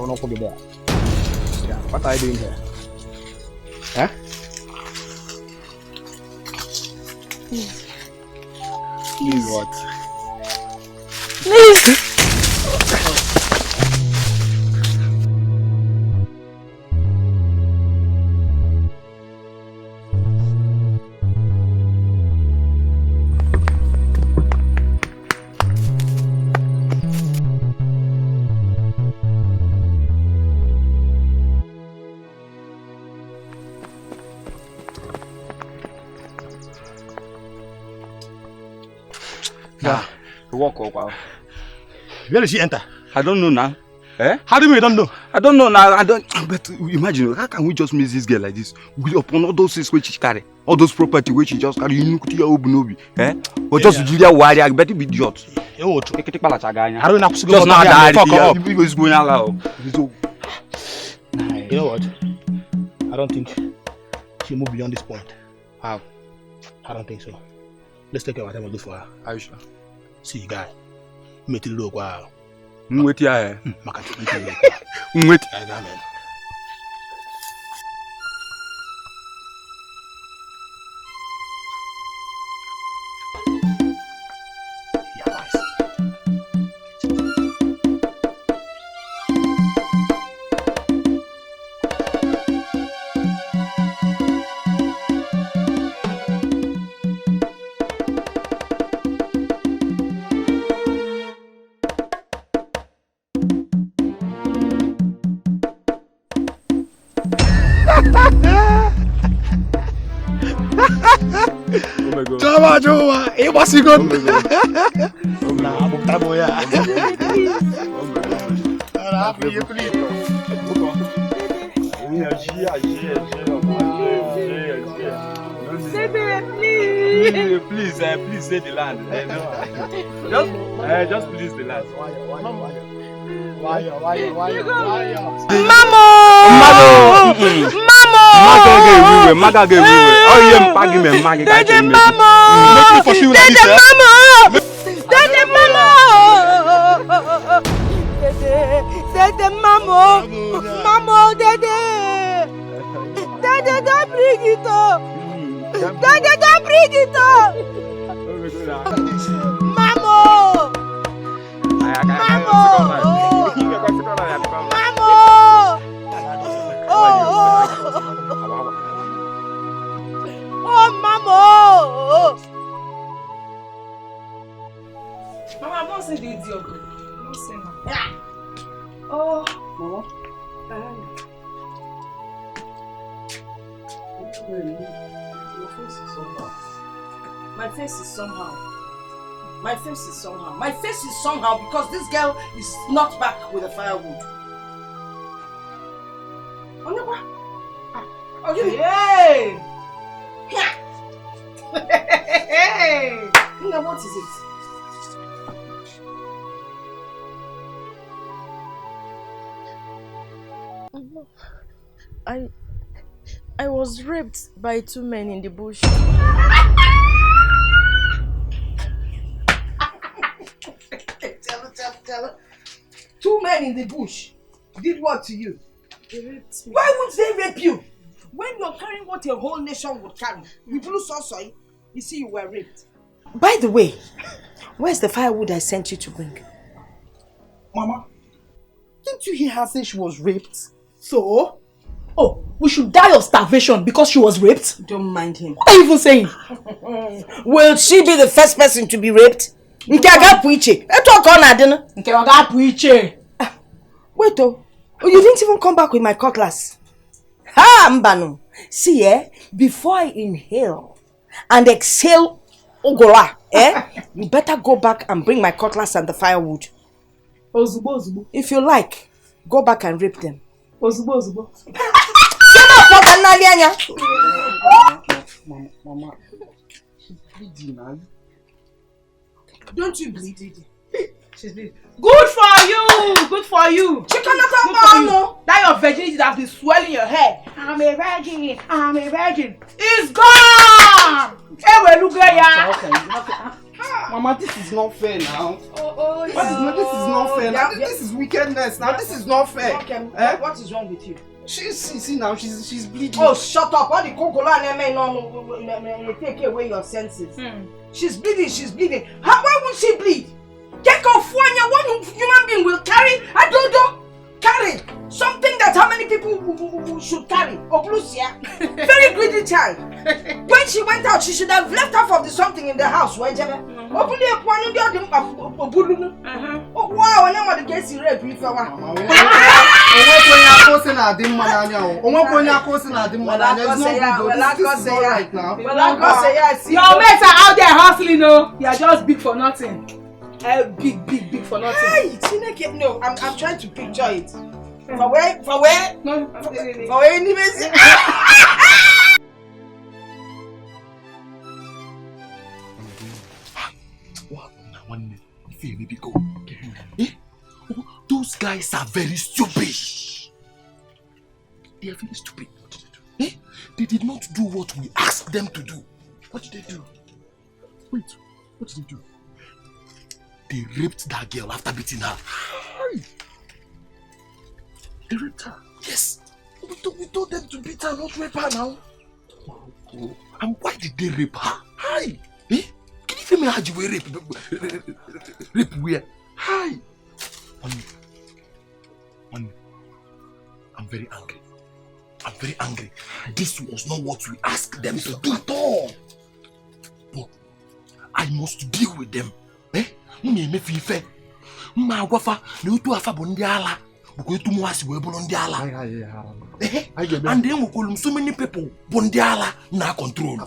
will not be there. Yeah, what are you doing here? Huh? Please what? Please! Walk. Where did she enter? I don't know now. Eh? How do you mean you don't know? I don't know now. But imagine, how can we just miss this girl like this? Upon all those things which she carry, all those property which she just carry, you know, eh? Or just Julia Wadi, I bet it be idiot. You just now die. People is going out. You know what? I don't think she moved beyond this point. How? I don't think so. Let's take her what I'm gonna do for her. Are you sure? See, guy. Meet the look wow. Wait here. Wait. Joma, it was a good. Nah, I'm Taboya. Please say the land. Just please the land. Why? Maga get everywhere. Oh, yeah, pagi me, magi got you. Mama, for you like this. Dede, mama, Dede, don't bring it up. Dede, don't bring it up. Mama. Mama, don't say the idiot. Don't say no. Yeah. Oh, Mama. Your face is somehow. My face is somehow. My face is somehow. My face is somehow because this girl is not back with the firewood. Oh, hey! Hey! Now what is it? I was raped by 2 men in the bush. Tell her. 2 men in the bush did what to you? They raped me. Why would they rape you? When you're carrying what a whole nation would carry, you blew so sorry, you see you were raped. By the way, where's the firewood I sent you to bring? Mama, didn't you hear her say she was raped? So? Oh, we should die of starvation because she was raped? Don't mind him. What are you even saying? Will she be the first person to be raped? Wait oh, you didn't even come back with my cutlass. Ha, Mbano. See, before I inhale and exhale Ogora, you better go back and bring my cutlass and the firewood. Ozubo. If you like, go back and rape them. Ozubo. Mama, she's bleeding now. Don't you bleed? She's bleeding. Good for you. Chicken not that your virginity has been swelling your head. I'm a virgin. It's gone. Hey, we look at ya. Mama, this is not fair now. Oh, This is not fair. Now, this is wickedness. Now, this is not fair. Okay, what is wrong with you? See now, she's bleeding. Oh, shut up. All the cocola and take away your senses. She's bleeding. Why would she bleed? Take off one human being will carry a dodo. Carry something that how many people should carry? Oblusia. Very greedy child. When she went out, she should have left half of the something in the house. Open the one in the oh wow, and then what the case is rape if your mates are out there hustling, no? You are just big for nothing. Big for nothing. Hey, no, I'm trying to picture it. For where? No. For where anyways? Those guys are very stupid. They are very stupid. What did they do? They did not do what we asked them to do. What did they do? Wait, what did they do? They raped that girl after beating her. They raped her. Yes. We told them to beat her, not rape her now. Oh. And why did they rape her? Hi. Can you tell me how you were rape where? Hi. One. I'm very angry. This was not what we asked them to do at all. But I must deal with them. Me fife. Ma wafa na otu afa bụ ndị ala. Bụkwa etu mụ asị wee bụrụ ndị ala. And then we call so many people bụ ndị ala na control.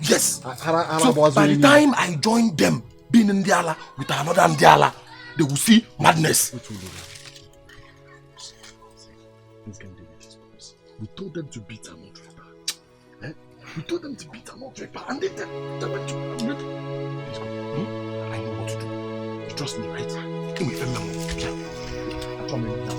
Yes. So by the time I join them being ndị ala with another ndị ala, they will see madness. We told them to beat her, not rape her. We told them to beat her, not rape her. And they went to please go. I know what to do. You trust me, right? Give me a memo. I told me that.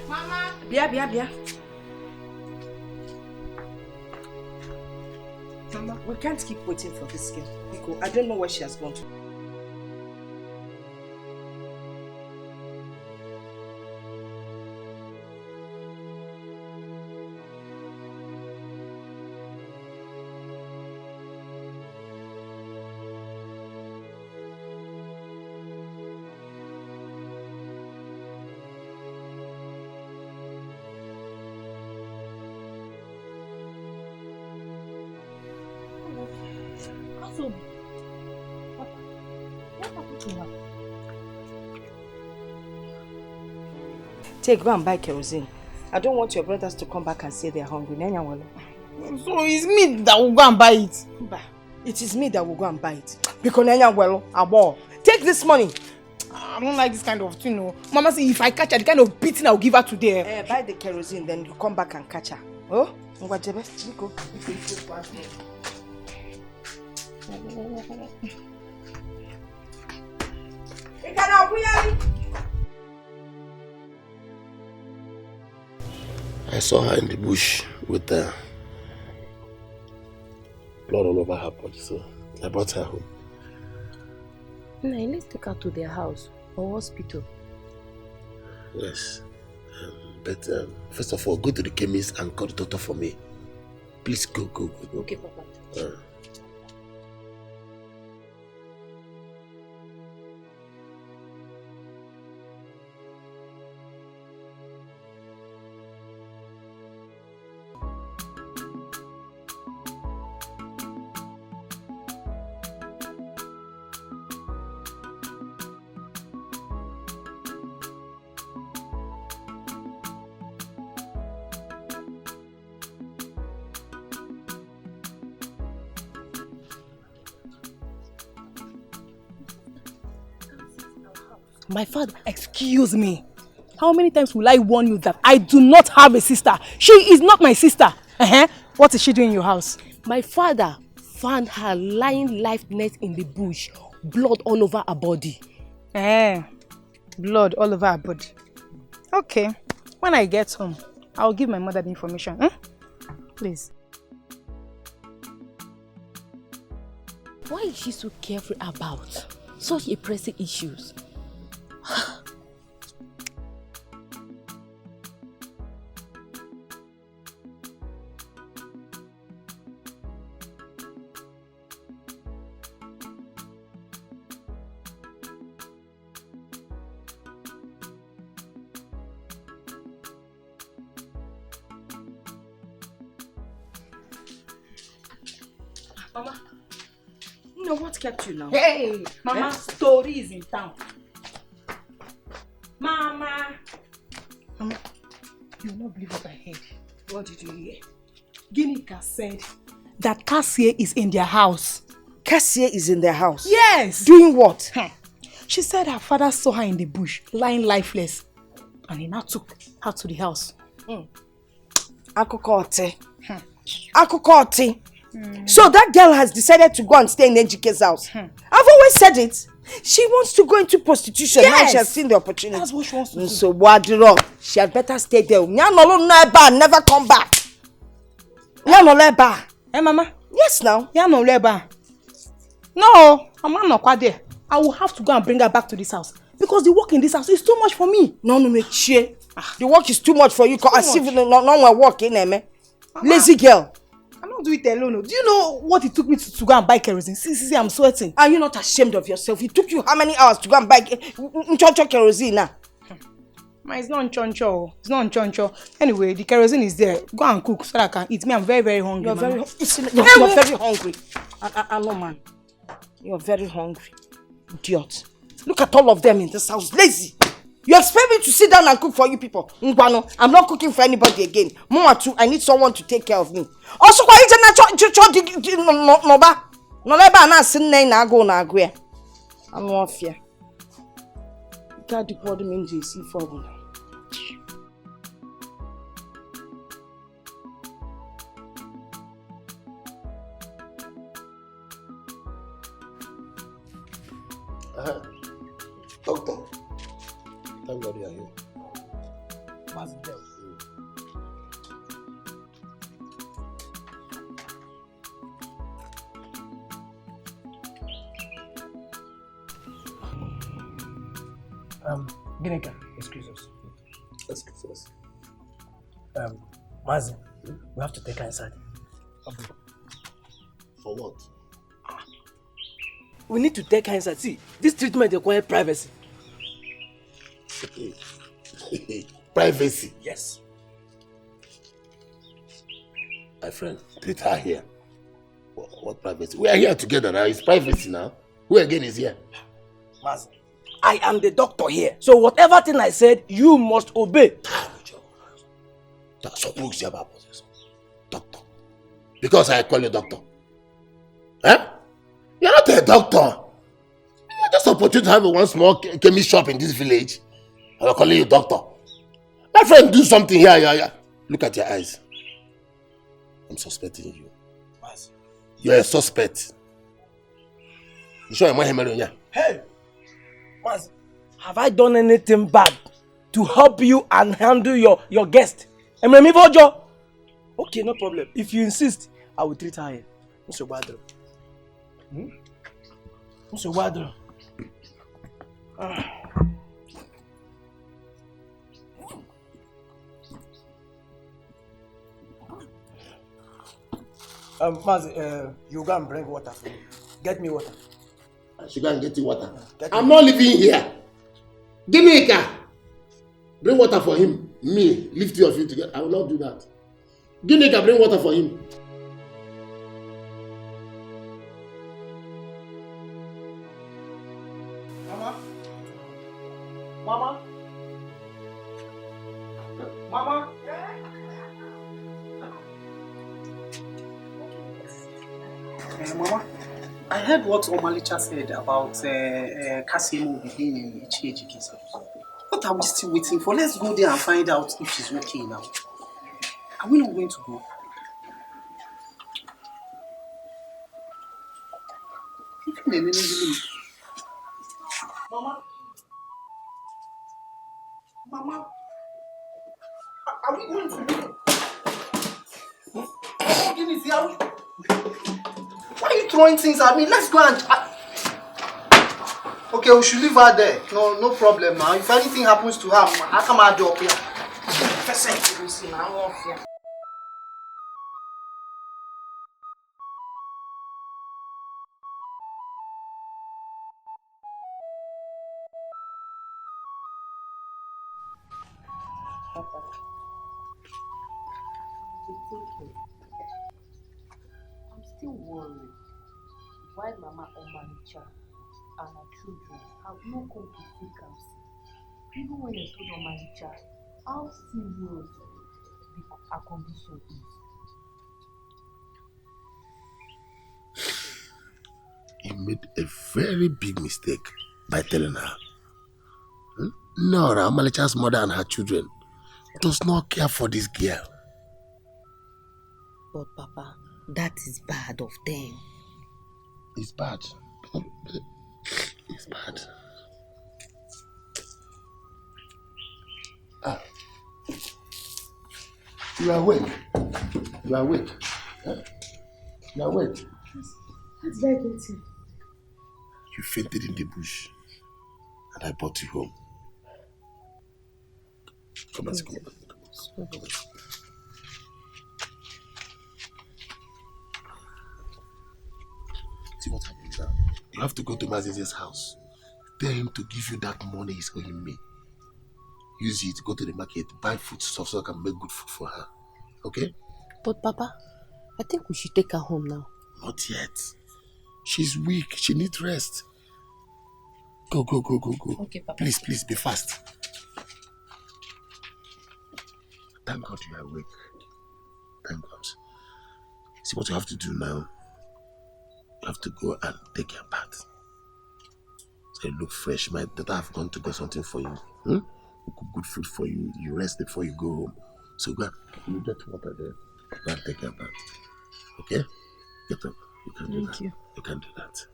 Mama. Bia. Mama, we can't keep waiting for this girl. Biko, I don't know where she has gone to. Take, go and buy kerosene. I don't want your brothers to come back and say they're hungry. So it's me that will go and buy it. It is me that will go and buy it. Because take this money. I don't like this kind of thing. No. Mama said if I catch her, the kind of beating I'll give her today. Buy the kerosene, then you come back and catch her. Oh? Go. I saw her in the bush with blood all over her body, so I brought her home. Nah, let's take her to their house or hospital. Yes. But first of all, go to the chemist and call the doctor for me. Please go. Okay, Papa. My father, excuse me. How many times will I warn you that I do not have a sister? She is not my sister. What is she doing in your house? My father found her lying lifeless in the bush, blood all over her body. Blood all over her body. Okay. When I get home, I'll give my mother the information. Please. Why is she so careful about such a pressing issues? Mama, you know what kept you now? Hey, Mama, story is in town. Mama, you will not believe what I heard. What did you hear? Ginika said that Cassie is in their house. Cassie is in their house? Yes. Doing what? She said her father saw her in the bush, lying lifeless. And he now took her to the house. Akukote. So that girl has decided to go and stay in Ejike's house. I've always said it. She wants to go into prostitution. Yes. Now she has seen the opportunity. That's what she wants to do. So Wadiro, she had better stay there. Never come back. Hey, Mama. Yes, now. No, I'm not quite there. I will have to go and bring her back to this house. Because the work in this house is too much for me. No, the work is too much for you. As if no one work in there, lazy girl. I don't do it alone. Do you know what it took me to go and buy kerosene? See, I'm sweating. Are you not ashamed of yourself? It took you how many hours to go and buy kerosene now? It's not choncho. It's not choncho. Anyway, the kerosene is there. Go and cook so that I can eat. Me, I'm very, very hungry. You're very hungry. I know, man. You're very hungry. Idiot. Look at all of them in this house. Lazy. You expect me to sit down and cook for you people? Ngwano, I'm not cooking for anybody again. More too, I need someone to take care of me. Also, why is it not I'm not fear. You can't do what means you see for me. Doctor. Thank God you are here. What's the deal? Ginika, excuse us. Excuse us. Mazi, we have to take her inside. For what? We need to take her inside. See, this treatment requires privacy. Privacy? Yes. My friend, treat her here. What privacy? We are here together now. It's privacy now. Who again is here? Mazi, I am the doctor here. So whatever thing I said, you must obey. That's what looks about doctor. Because I call you doctor. Eh? You're not a doctor. You're just opportunity to have one small chemist shop in this village. I'm calling you doctor. My friend, do something here. Yeah. Look at your eyes. I'm suspecting you. You're a suspect. You sure I'm not? Hey, Maz, have I done anything bad to help you and handle your guest? Okay, no problem. If you insist, I will treat her here. Mr. Wadro. Mr. Wadro. Maz, you go and bring water for me. Get me water. I should go and get you water. I'm not living here. Give me a car. Bring water for him. Me, lift two of you together. I will not do that. Give me a car, bring water for him. Mama? Mama? Mama, I heard what Omalicha said about Kasimu being in Ichieji case. What are we still waiting for? Let's go there and find out if she's okay now. Are we not going to go? Mama? Mama? Are we going to go? Oh, goodness, why are you throwing things at me? Let's go and... Okay, we should leave her there. No problem now. If anything happens to her, how come I do up here? I'm still worried why Mama Omanicha and her children have no come to seek us. Even when I told Omanicha how serious her condition is. He made a very big mistake by telling her. No, Amalicha's mother and her children does not care for this girl. But Papa, that is bad of them. It's bad. It's bad. You are awake. You are awake. You are awake. That's very good too. You fainted in the bush, and I brought you home. Come on, let's go. See what happens now? You have to go to Mazi's house. Tell him to give you that money he's owing me. Use it, go to the market, buy food stuff so I can make good food for her. Okay? But Papa, I think we should take her home now. Not yet. She's weak. She needs rest. Go. Okay, Papa. Please, be fast. Thank God you are awake. Thank God. See what you have to do now. You have to go and take your bath. So you look fresh. My daughter have gone to get something for you. We cook good food for you. You rest before you go home. So go and get water there. Go and take your bath. Okay? Get up. You can do that. Thank you. You can do that.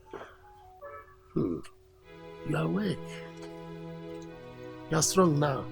You are awake. You are strong now.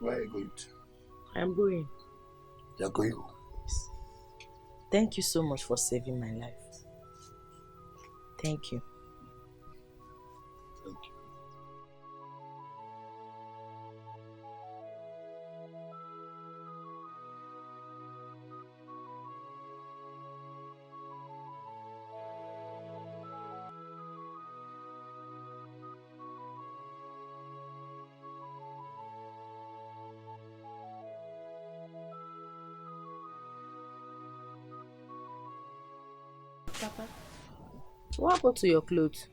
Where are you going to? I'm going. You're going home. Thank you so much for saving my life. Thank you. Thank you. Papa, what happened to your clothes?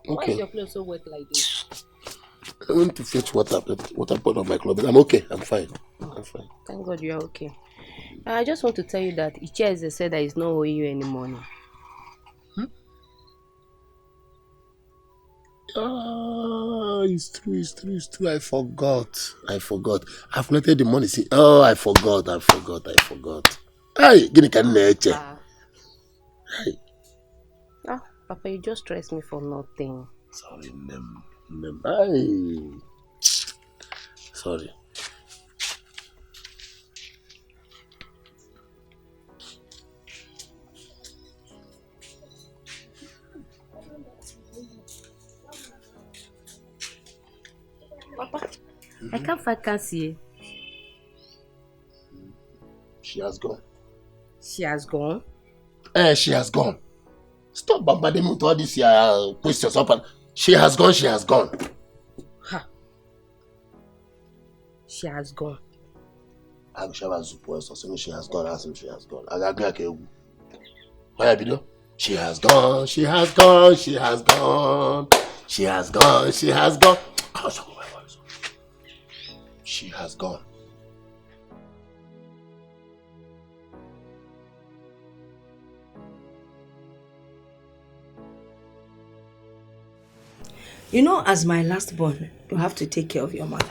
Why Okay. is your clothes so wet like this? I went to fetch water, but water poured on my clothes. I'm okay. I'm fine. I'm fine. Thank God you're okay. I just want to tell you that Icheze said that he's not owing you any money. It's true. I forgot. I've collected the money. See, I forgot. Hey, give me nature. Hey. Papa, you just stress me for nothing. Sorry, Hey. Sorry. Papa, I can't find Cassie. She has gone. She has gone? She has gone. Stop bombarding me with all these questions. She has gone. Ha. She has gone. I'm sure as saying she has gone. Ask him she has gone. I got Ebinum. She has gone. She has gone. She has gone. You know, as my last born, you have to take care of your mother.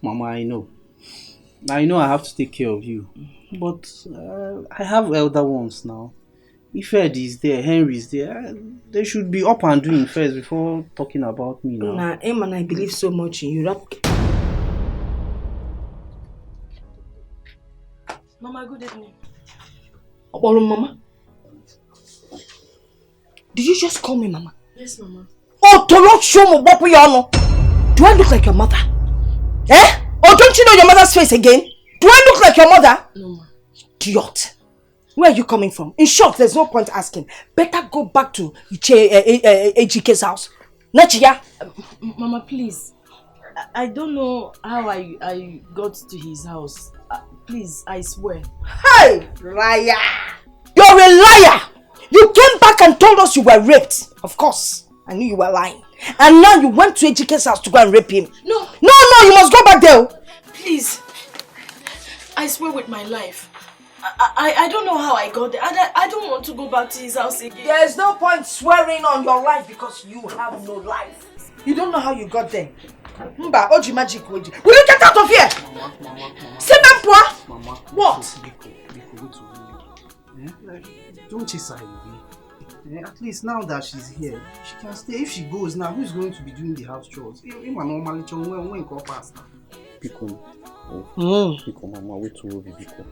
Mama, I know I have to take care of you. But I have elder ones now. If Ed is there, Henry is there, they should be up and doing first before talking about me now. Nah, Eman, I believe so much in you. Mama, good evening. Mama? Did you just call me Mama? Yes, Mama. Oh, to not show me what we are. Do I look like your mother? Eh? Or don't you know your mother's face again? Do I look like your mother? No, Ma. Idiot. Where are you coming from? In short, there's no point asking. Better go back to Ejike's house. Nachiya. Mama, please. I don't know how I got to his house. Please, I swear. Hey, liar! You're a liar! You came back and told us you were raped. Of course, I knew you were lying. And now you went to Ejike's house to go and rape him. No, you must go back there. Please. I swear with my life. I don't know how I got there. I don't want to go back to his house again. There's no point swearing on your life because you have no life. You don't know how you got there. Mba, Oji magic Oji. Will you get out of here? Mama. Mama. What? Don't chase her away. At least now that she's here, she can stay. If she goes now, who's going to be doing the house chores? Biko, Mama, wait to Biko.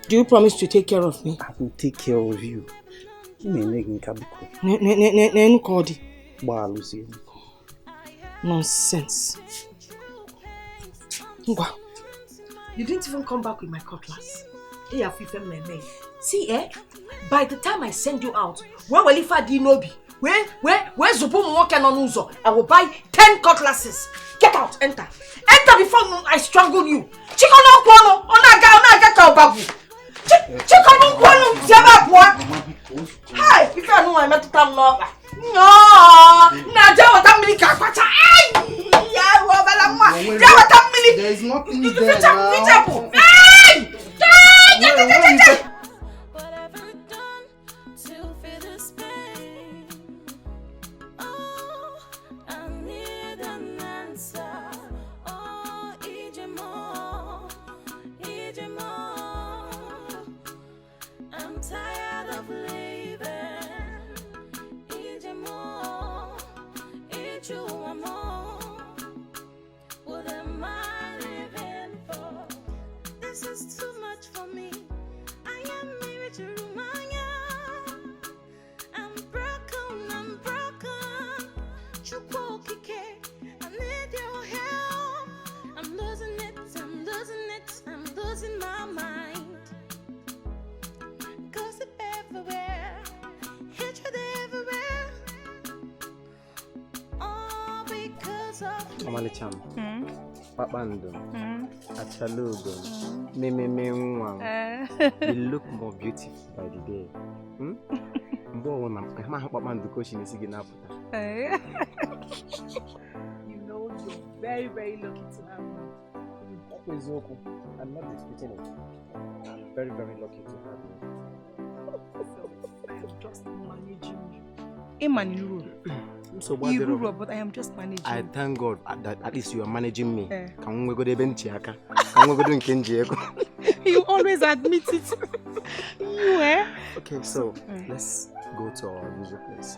Do you promise to take care of me? I will take care of you. Nonsense. You didn't even come back with my cutlass. See, by the time I send you out, where will Ifa Dinobi? Where Zubumu walking on Uzo? I will buy 10 cutlasses. Get out, enter. Enter before I strangle you. Chikono kwano, onaga kaubabu. Chikono kwano, zeba bwa. Hey, if I know I met them lover. No, Naja watamili kakwacha. Yeah, wabalamwa. Yeah, watamili. There is nothing there now. Hey! Tired of living, Ijemo, Ijuamo, with a Omalicham, Papando, Achalugo, Meme, you look more beautiful by the day. You know, you're very, very lucky to have me. I'm not disputing it. I'm very, very lucky to have you. So, I'm just managing you. So but I am just managing. I thank God that at least you are managing me. Can we go to Benchiaka? Can we go to Kenjieko? You always admit it. You Okay, so let's go to our usual place.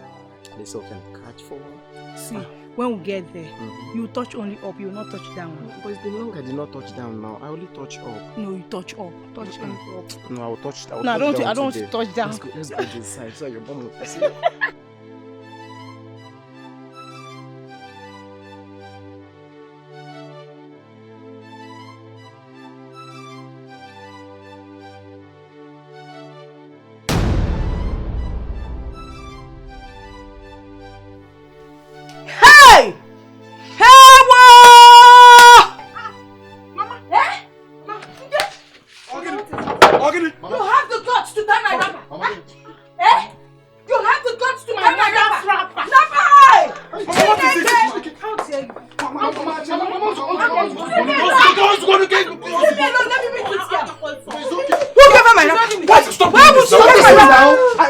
This all can catch for. See, when we get there, you touch only up, you will not touch down. But it's been long I did not touch down now. I only touch up. No, you touch up. Touch only up. No, I will touch down. No, I don't want to touch down. Let's go this side so your mom will see.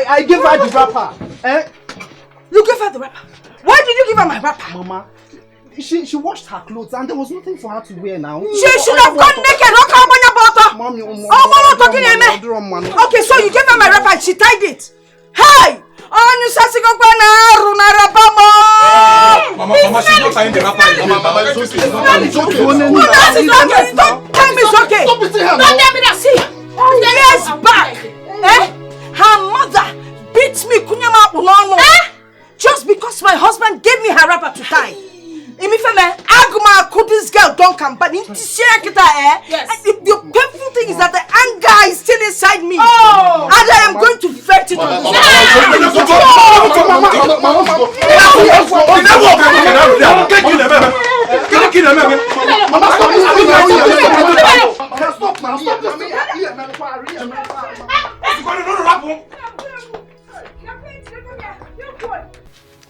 I gave her the wrapper. You gave her the wrapper? Why did you give her my wrapper? Mama, she washed her clothes and there was nothing for her to wear now. She should have gone naked. Mommy, okay, so you gave her my wrapper and she tied it. Hey! Mama, she's not tying the wrapper. Mama, it's okay. It's okay. Don't tell me it's okay. Don't tell me that. See, years back, her mother beat me just because my husband gave me her wrapper to tie. This girl don't come, but the painful thing is that the anger is still inside me, and I am going to vet it on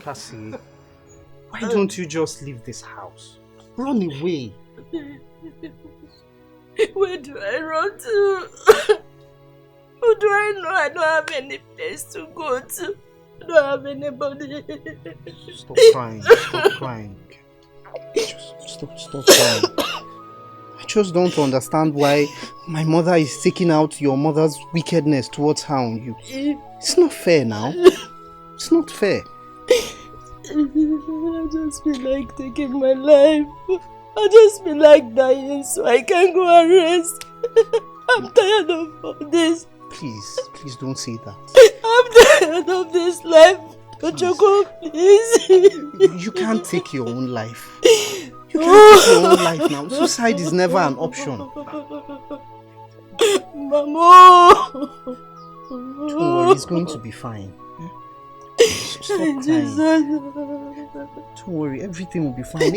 Cassie, why don't you just leave this house? Run away. Where do I run to? Who do I know? I don't have any place to go to. I don't have anybody. Stop crying. Stop crying. Stop crying. I just don't understand why my mother is taking out your mother's wickedness towards her on you. It's not fair now. It's not fair. I just feel like taking my life. I just feel like dying so I can go and rest. I'm tired of all this. Please don't say that. I'm tired of this life. Ochoko, please. You can't take your own life. You can't take your own life now. Suicide is never an option. Mama. Don't worry, it's going to be fine. Stop crying. Don't worry, everything will be fine.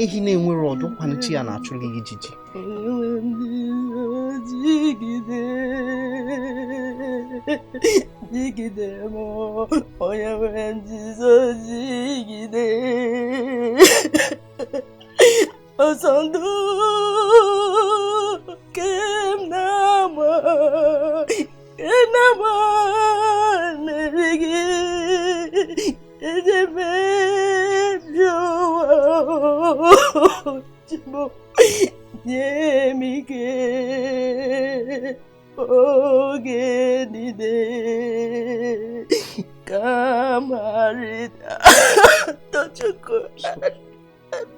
Don't you go.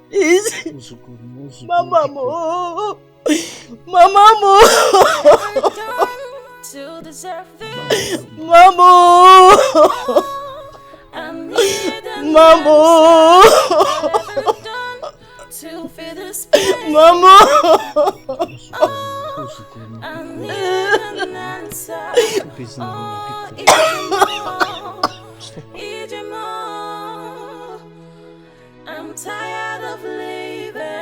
Please. Mama mo. Mama mo. To deserve this. Mama. Mama. To feel the space. Mama. I need an answer. I'm tired of living.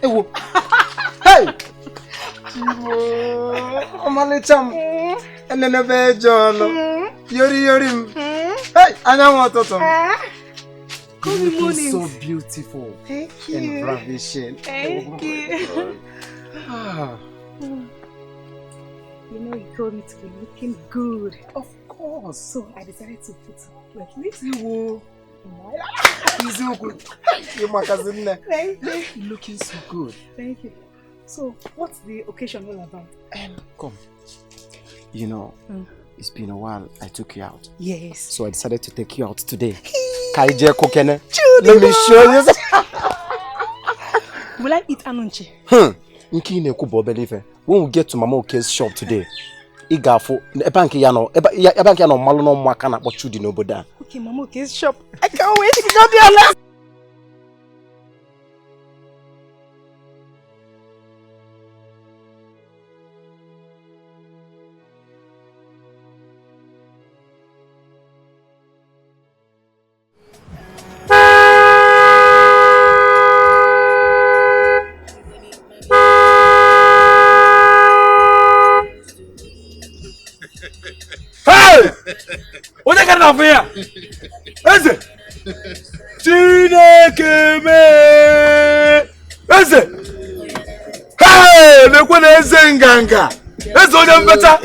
Hey! Omalicham. And then a bed, John. Yorim. Hey, I know what to Good morning. So beautiful. Thank you. And ravishing. Thank you. Ah. You know, you told me to be looking good. Of course. So I decided to put like this. You so good. You're my cousin. Thank you. You're looking so good. Thank you. So, what's the occasion all about? Come. You know, it's been a while I took you out. Yes. So I decided to take you out today. Kaije kokene. Let me show you. Will I eat anunchi? Nki ne kubo believe. When we get to Mama Oke's shop today, igafo ebanki ya no malo no mwaka na kpochu di n'obodo. Okay, Mama Oke's shop. I can't wait to go there. What are you getting off here? Is it? Chineke me. Is it? Hey, look what is nganga. It's on them better.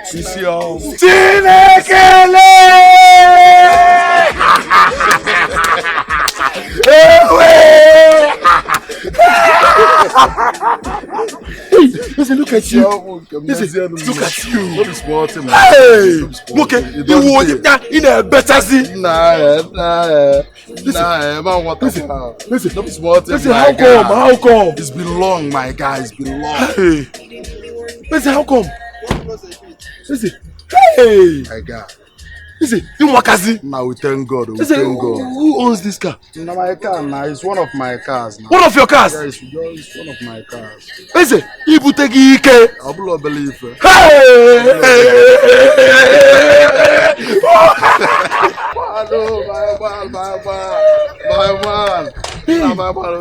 Sisio. Chineke le. Listen, look at you. Listen, look at you. Hey, look at you. In a better seat. Listen, how come? It's been long, my guy. It's been long. Hey. Listen, how come? Listen, hey, my guy. Listen, you wakazi. Now we thank God. Listen, who owns this car? Now my car. Now it's one of my cars. Now. One of your cars? Yeah, it's one of my cars. Listen, Ibutegi Ike. I will believe. Hey! My man.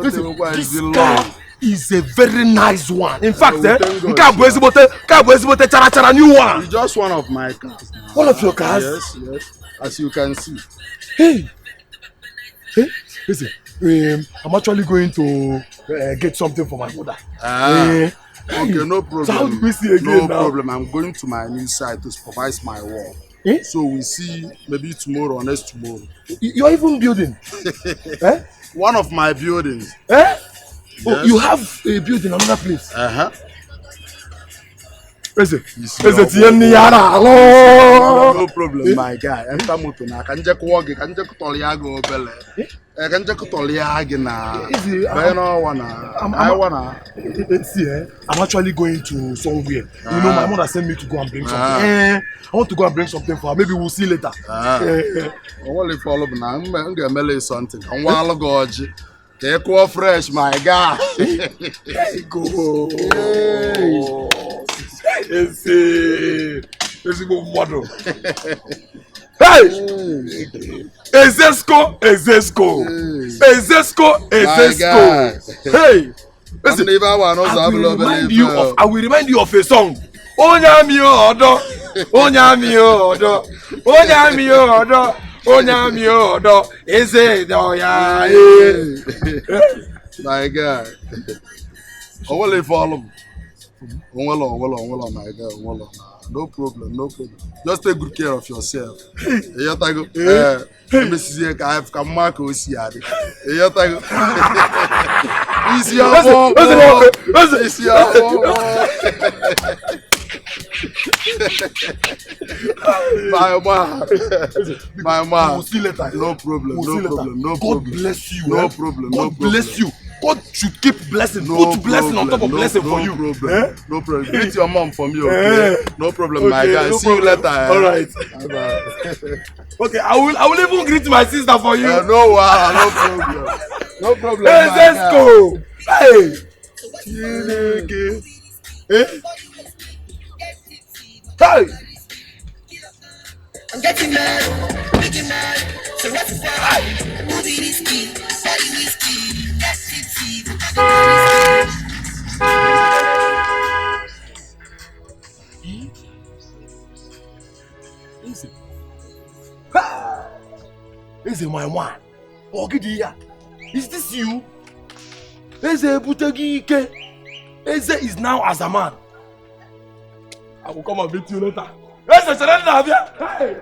Listen, this car is a very nice one. In fact, chara new one. It's just one of my cars. Now. One of your cars? Yes. As you can see. Hey, listen. I'm actually going to get something for my mother. Okay, no problem. So how do we see again No problem. I'm going to my new site to supervise my work. So we see maybe tomorrow or next tomorrow. You're even building? One of my buildings. Yes. Oh, you have a building in another place? No problem, my guy. Enter motor now. Can just walk. Can just toliago bele. Can just toliago na. I wanna. See, I'm actually going to somewhere. You know, my mother sent me to go and bring something. I want to go and bring something for her. Maybe we'll see later. I want to follow now. I'm gonna mail something. I'm gonna go. Take off fresh, my guy. Go. Let's go model. Hey! Ezesco. Hey! Listen, I will remind you of a song. Onyami odo. Eze doya. My guy. I will follow. My guy. No problem. Just take good care of yourself. Let me see if I have come back or see it. It's your My man. We'll see later. No problem. God bless you. No problem. Bless you. God should keep blessing. Put blessing on top of blessing for you. No problem. Greet your mom for me, okay? No problem, my guy. See you later. All right. Okay, I will even greet my sister for you. No problem. No problem. Hey, let's go. Hey. Hey. I'm getting mad. So what's the movie risky, body whiskey, that's tipsy. Is it my one? Ogidiya, is this you? Eze Butegi Ike. Eze is now as a man. I will come and meet you later. Eze surrender here. Hey!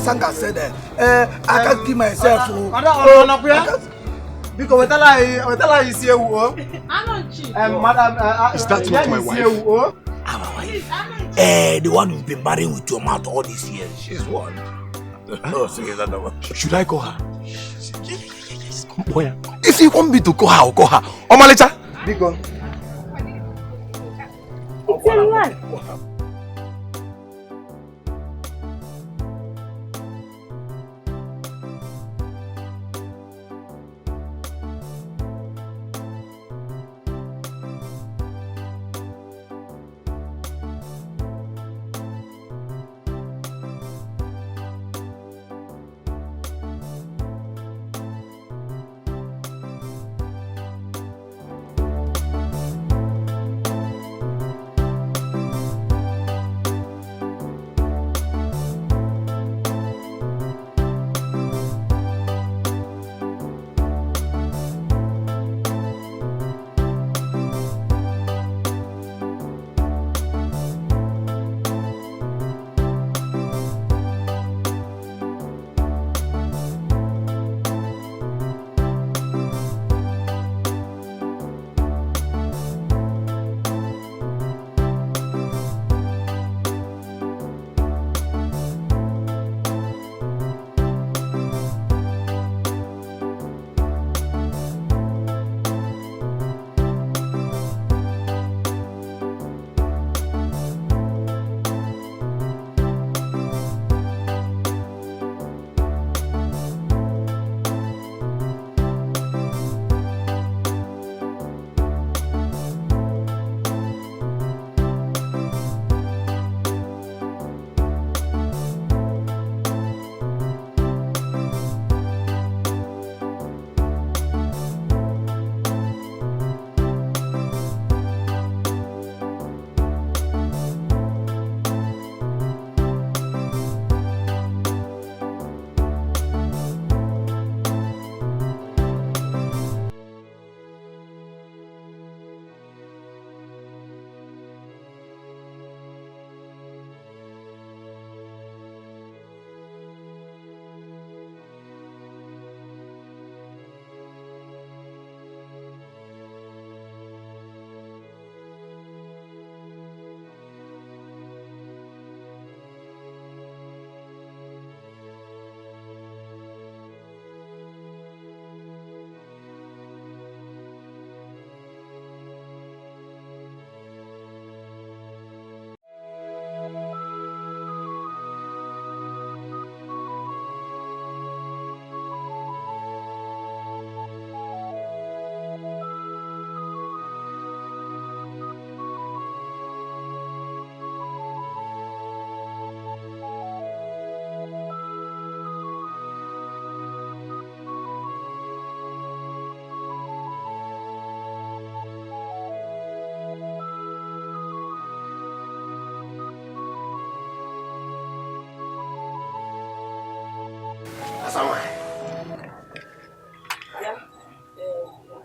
Sanga said I can't give myself. Because we tell her you see who. Madam, is that not my wife? I'm my wife. The one who's been marrying with your mouth all these years. She's one. No, should I call her? Yes. If you want me to call her, I'll call her. Omalicha. Biko. It's a lie.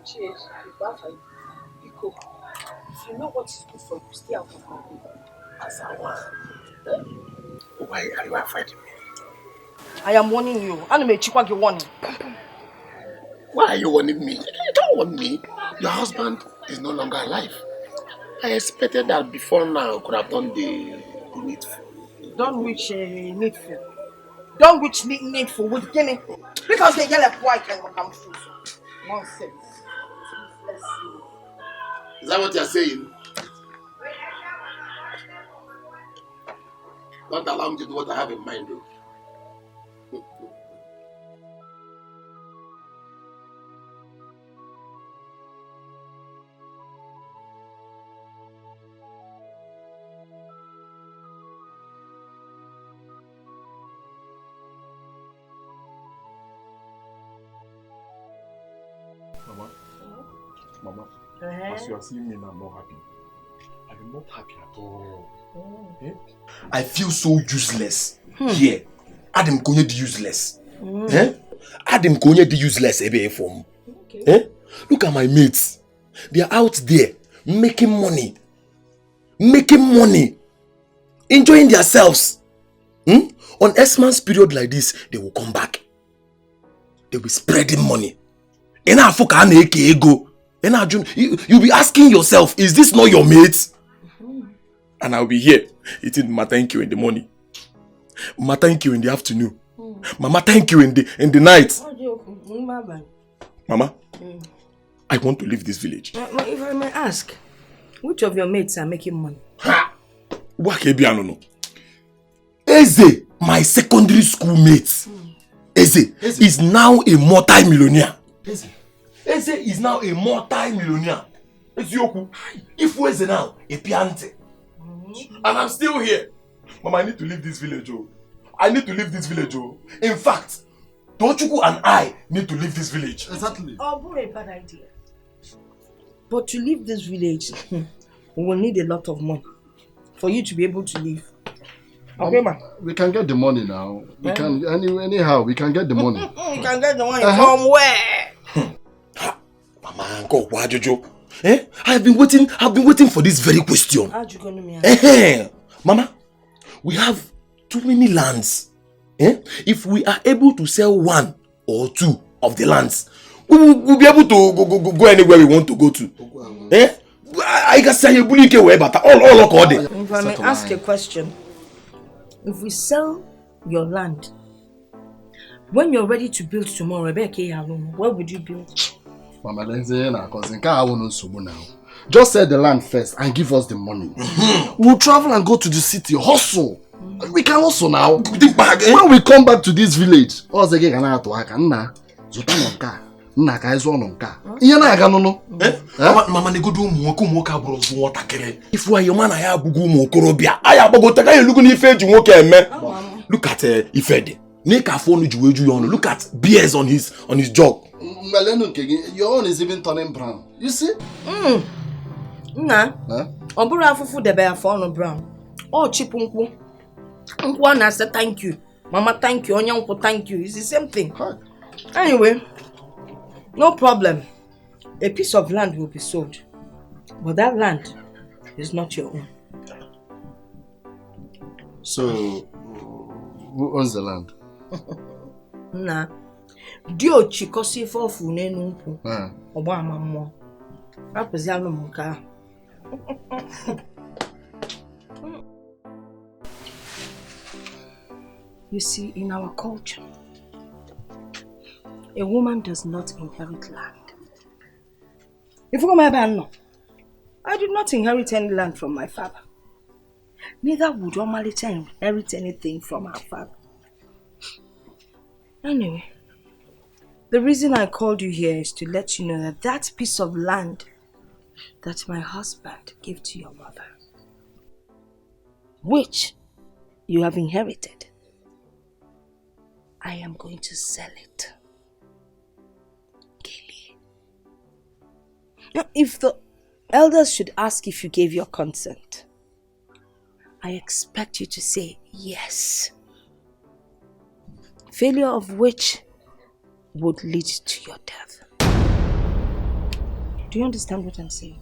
Cheers. Because if you know what is good for you, stay out of my way. Why are you avoiding me? I am warning you. I'm a warning. Why are you warning me? You don't warn me. Your husband is no longer alive. I expected that before now could have done the needful. Done which needful? Done which needful with Guinea? Because they yell at white can come through. Nonsense. Let's see. Is that what you're saying? Don't allow me to do what I have in mind, though. Mama, as you are seeing me now, I'm not happy. I'm not happy at all. Eh? I feel so useless here. Adam Konye the useless. Eh? Adam Konye the useless. Eh? Look at my mates. They are out there making money. Enjoying themselves. On S-Man's period like this, they will come back. They will be spreading money. You'll be asking yourself, is this not your mate? And I'll be here eating Mama thank you in the morning, Mama thank you in the afternoon, Mama thank you in the night. Mama, I want to leave this village. If I may ask, which of your mates are making money? Eze, my secondary school mate. Eze is now a multi-millionaire. Eze is now a multi-millionaire. If Eze now a piante, and I'm still here, Mama, I need to leave this village. In fact, Tochuku and I need to leave this village. Exactly. Oh, boy, a bad idea. But to leave this village, we will need a lot of money for you to be able to leave. Okay, ma. We can get the money now. We can anyhow. We can get the money. You can get the money from where? Mama, Uncle, why Jojo? I've been waiting for this very question. Mama, we have too many lands. If we are able to sell 1 or 2 of the lands, we'll be able to go anywhere we want to go to. I can say you bully away, but all If I may ask a question, if we sell your land, when you're ready to build tomorrow, where would you build? Mama, just sell the land first and give us the money. We'll travel and go to the city, hustle. We can hustle now. When we come back to this village, if we are your man, I have Bugu. Look at Ifede. Look at beers on his job. Your own is even turning brown. You see? Nah. Obura fufu de be afọ brown. Oh chipunku. Nkwa na say thank you. Mama thank you. Onyanko thank you. It's the same thing. Anyway, no problem. A piece of land will be sold. But that land is not your own. So, who owns the land? Nah. Dio chikosi for funenu nku. Oba amamo. Apoziano muka. You see, in our culture, a woman does not inherit land. If you come, I did not inherit any land from my father. Neither would Omalicha inherit anything from her father. Anyway, the reason I called you here is to let you know that that piece of land that my husband gave to your mother, which you have inherited, I am going to sell it. Gaily. Now, if the elders should ask if you gave your consent, I expect you to say yes. Failure of which would lead to your death. Do you understand what I'm saying?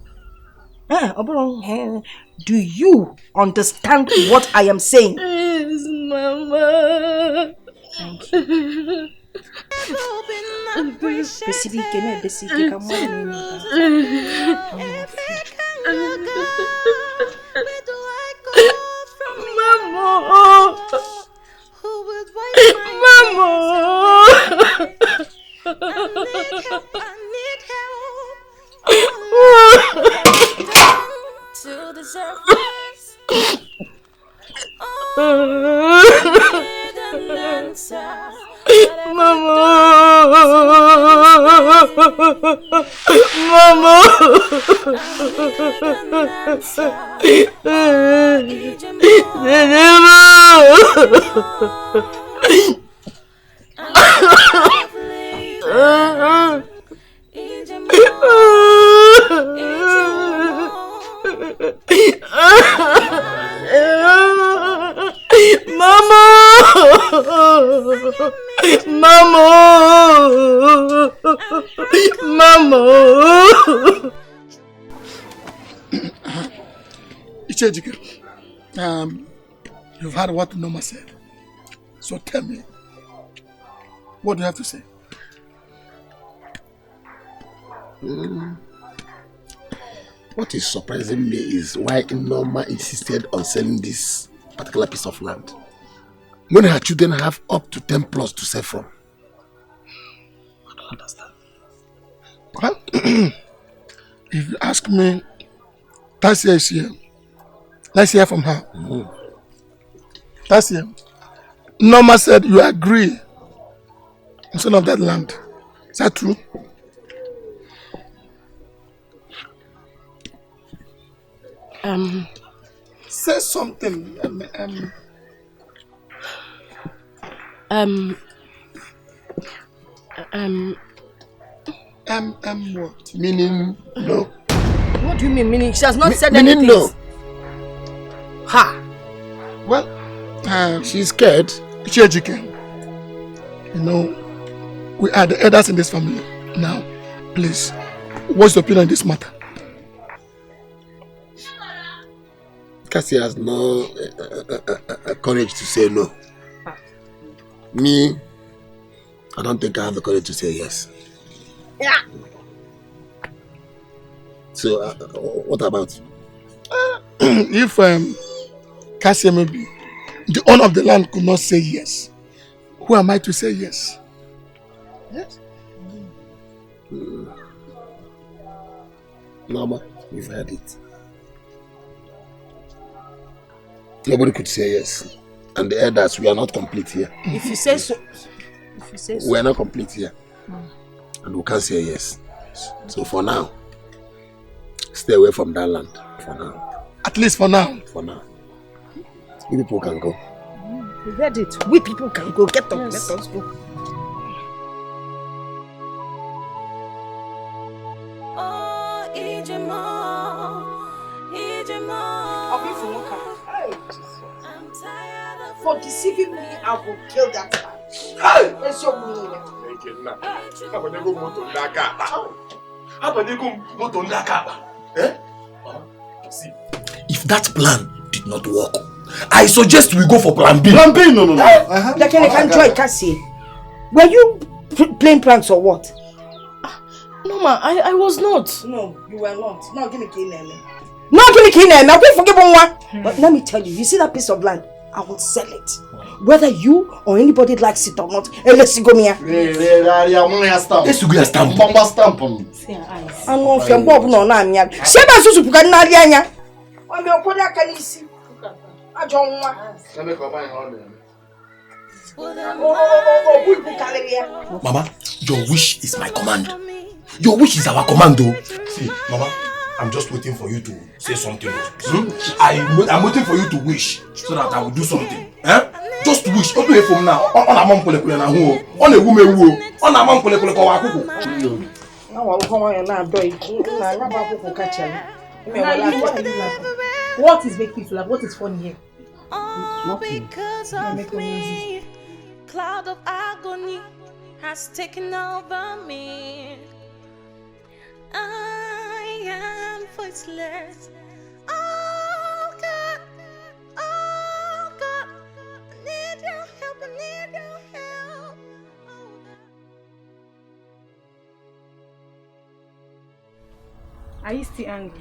Do you understand what I am saying? Yes, Mama. Thank you. To deserve this, oh, I need an answer. Ichejike, you've heard what Noma said. So tell me, what do you have to say? What is surprising me is why Noma insisted on selling this particular piece of land when her children have up to 10 plots to sell from. I don't understand. Well, if you ask me, Tasia is here. Let's hear from her. Tasia, Noma said you agree on some of that land. Is that true? Say something. What? Meaning no. What do you mean meaning? She has not said Meaning anything. no. Ha! Well, she's scared. Chijike, you know, we are the elders in this family. Now, please, what's your opinion on this matter? Cassie has no courage to say no. Me, I don't think I have the courage to say yes. Yeah. So, what about? If Cassie maybe the owner of the land could not say yes, who am I to say yes? Yes. Mama, you've heard it. Nobody could say yes. And the elders, we are not complete here. If you say so. We are not complete here. And we can't say yes. So for now, stay away from that land. For now. At least for now. For now. We people can go. We heard it. We people can go. Get up. Yes. Let us go. Oh, Ijimo. For deceiving me, I will kill that man. That's your meaning. See, if that plan did not work, I suggest we go for plan B. Plan B? No. Like I can't join Cassie. Were you playing pranks or what? No, ma, I was not. No, you were not. No, give me key name. No, give me key name. Now, wait, forgive one. But let me tell you, you see that piece of land? I will sell it. Whether you or anybody likes it or not. Hey, let's go here. Stamp. Stamp on me. I know if you're Bob, no, I'm young. Seba Susu Pukanariana. I'm your Koda Kanisi. I don't want. Mama, your wish is my command. Your wish is our command, though. See, Mama, I'm just waiting for you to say something. I'm waiting for you to wish so that I will do something. Just wish. Open it from now. On a man pole na who? On a woman who? On a man pole kwa kuku. Now I'll come on and now do it. Na ba kuku catch you. What is making you laugh? What is funny here? All because of me. Cloud of agony has taken over me. I am voiceless. Oh God, I need your help, I need your help. Are you still angry?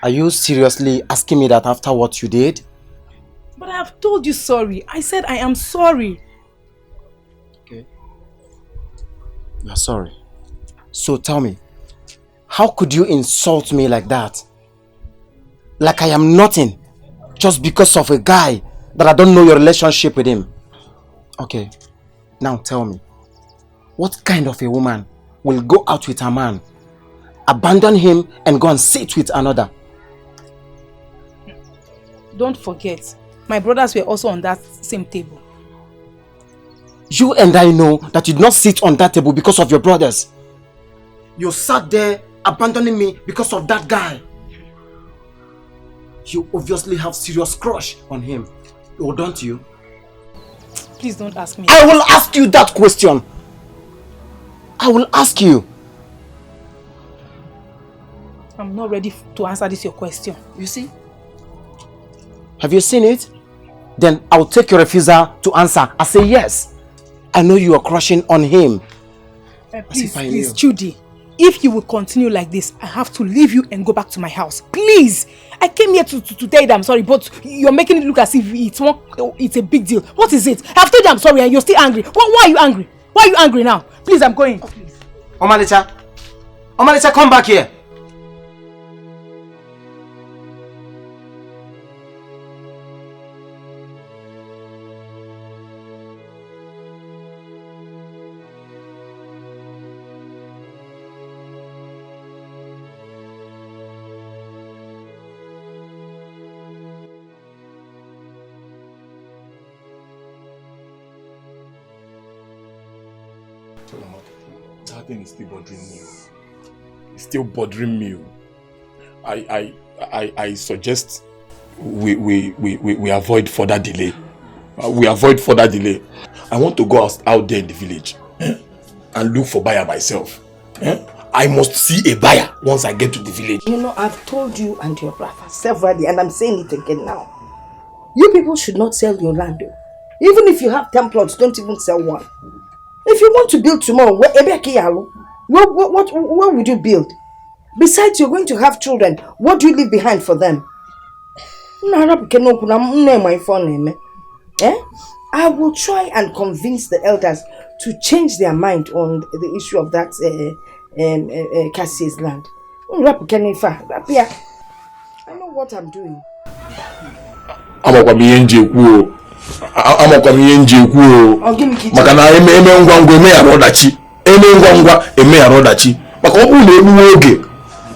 Are you seriously asking me that after what you did? But I have told you sorry. I said I am sorry. Okay. You're sorry. So tell me, how could you insult me like that? Like I am nothing, just because of a guy that I don't know your relationship with him. Okay, now tell me, what kind of a woman will go out with a man, abandon him and go and sit with another? Don't forget, my brothers were also on that same table. You and I know that you did not sit on that table because of your brothers. You sat there abandoning me because of that guy. You obviously have serious crush on him, or don't you? Please don't ask me. I will ask you that question. I will ask you. I'm not ready to answer this your question. You see? Have you seen it? Then I will take your refusal to answer. I say yes. I know you are crushing on him. Please, Judy. If you will continue like this, I have to leave you and go back to my house. Please! I came here to tell you that I'm sorry, but you're making it look as if it's a big deal. What is it? I've told you I'm sorry and you're still angry. Why are you angry? Why are you angry now? Please, I'm going. Oh, please. Omalicha! Omalicha, come back here! That thing is still bothering me. It's still bothering me. I suggest we avoid further delay. We avoid further delay. I want to go out there in the village and look for buyer myself. I must see a buyer once I get to the village. You know, I've told you and your brother severally, and I'm saying it again now. You people should not sell your land. Even if you have 10 plots, don't even sell one. If you want to build tomorrow, where would you build? Besides, you're going to have children. What do you leave behind for them? I will try and convince the elders to change their mind on the issue of that Cassie's land. I know what I'm doing. Makana eme ngwangwa eme arodachi. Maka obu na elu oge.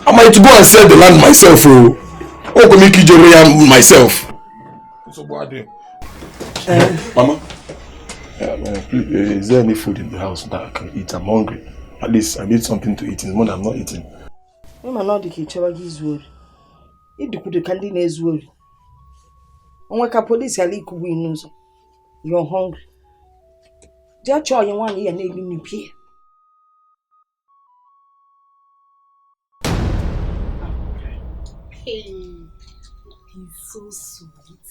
I might go and sell the land myself. O go make you myself. So what do? Mama. Please, is there any food in the house that I can eat? I'm hungry. At least I need something to eat in the morning. I'm not eating. Mama no the kichwa gizuri. Idukude kandi na ezuri. Onweka police ali kubu inuzo. You're hungry. Just show you one here na elu pie. Hey, he's so sweet,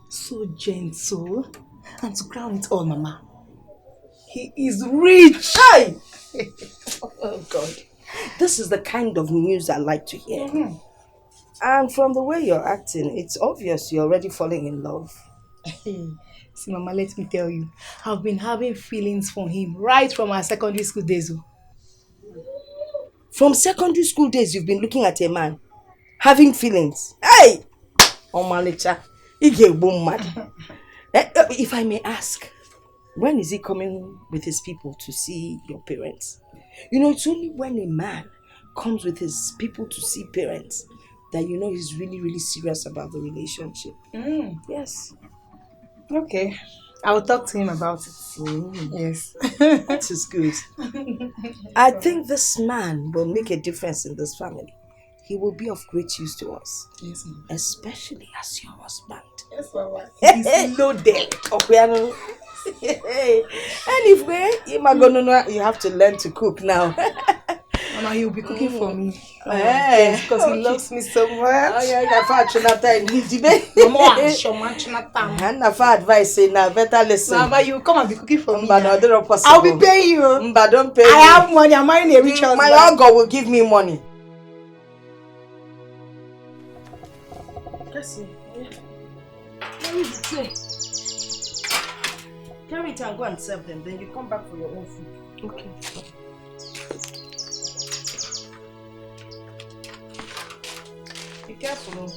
so gentle, and to crown it all, Mama, he is rich. Hey! Oh God, this is the kind of news I like to hear. And from the way you're acting, it's obvious you're already falling in love. See, Mama, let me tell you, I've been having feelings for him right from our secondary school days. From secondary school days, you've been looking at a man, having feelings. Hey! Oh, Malicha, if I may ask, when is he coming with his people to see your parents? You know, it's only when a man comes with his people to see parents that you know he's really, really serious about the relationship. Yes. Okay. I will talk to him about it. Yes. That is good. I think this man will make a difference in this family. He will be of great use to us. Yes, Mama. Especially as your husband. Yes, Mama. He's loaded. Anyway, you have to learn to cook now. Mama, he'll be cooking for me. Yes, because he loves me so much. Oh yeah, I found Chinata in Mama, show man Chinata. And I found advice say now better listen. Mama, you come and be cooking for me. But no, possible. I'll be paying you. But don't pay me. I have money. I'm marrying a rich husband. My uncle will give me money. Carry it and go and serve them. Then you come back for your own food. Okay. Be careful.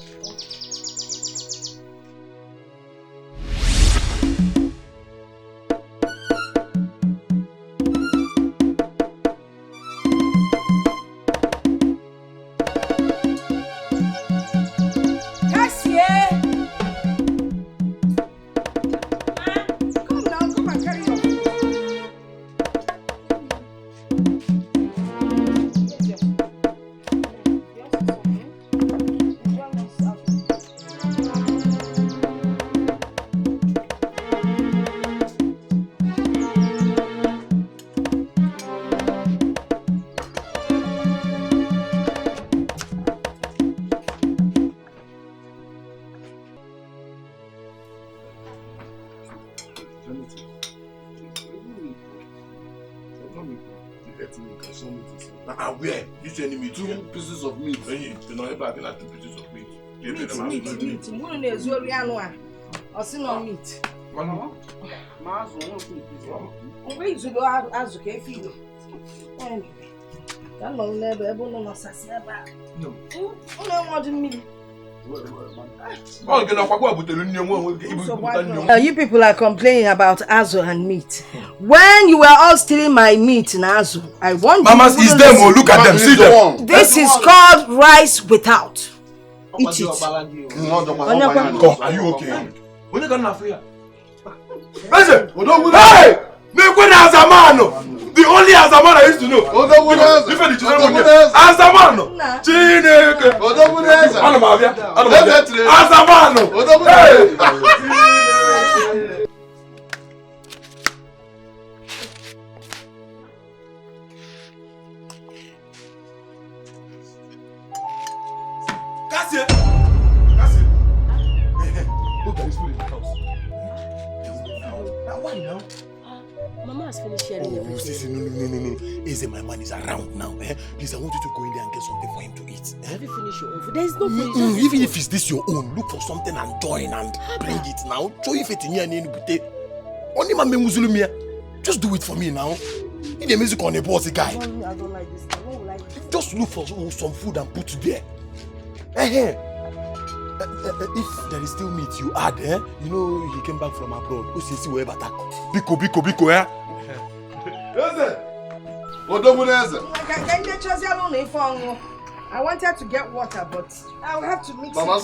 Where? You sending me 2 pieces of meat. You know, if I can have 2 pieces of meat. Meat. One is only one. I see no meat. Mama. Where is the as okay feed? That no never ever no saseba. No. No want me. You people are complaining about Azu and meat. When you were all stealing my meat in Azu, I want Mama, it's them. Oh, look at them. See them. This is called rice without. Eat it. Are you okay? Listen. Hey! The only Azamano I used to know. Azamano. Chineke. Azamano. Cassie. Look at this food in the house. Now why now? Mama has finished sharing everything. No. Eze, my man is around now. Please, I want you to go in there and get something for him to eat. Have you finished your own food? There is no food. Even if it's this your own, look for something and join and bring it now. Just do it for me now. In the music on the boss guy. I don't like this. I don't like this. Just look for some food and put it there. If there is still meat, you add, You know, he came back from abroad. Biko, I wanted to get water, but I will have to mix Mama, it.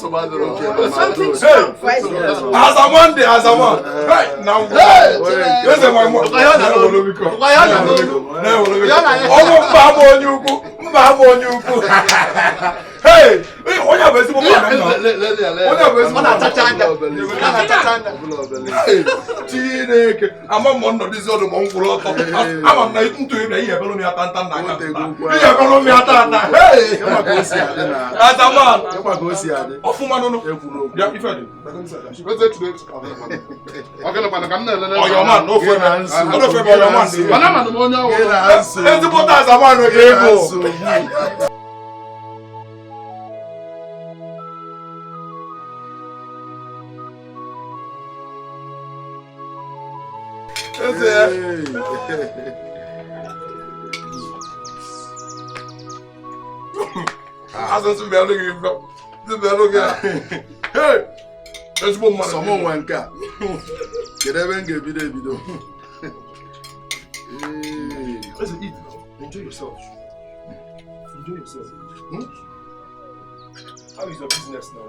Something strong for it. As a man. Right now. Hey, someone went car. Get even give video. Let's eat. Enjoy yourself. How is your business now?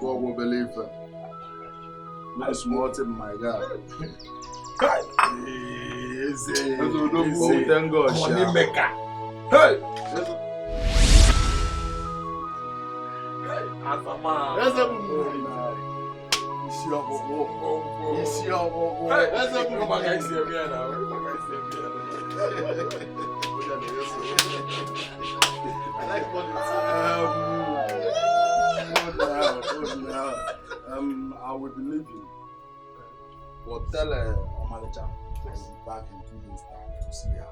God will believe it. No small thing, my God. Thank God. Money maker. Hey! I will believe you. But tell Omalicha I'll be back in 2 days' time to see her.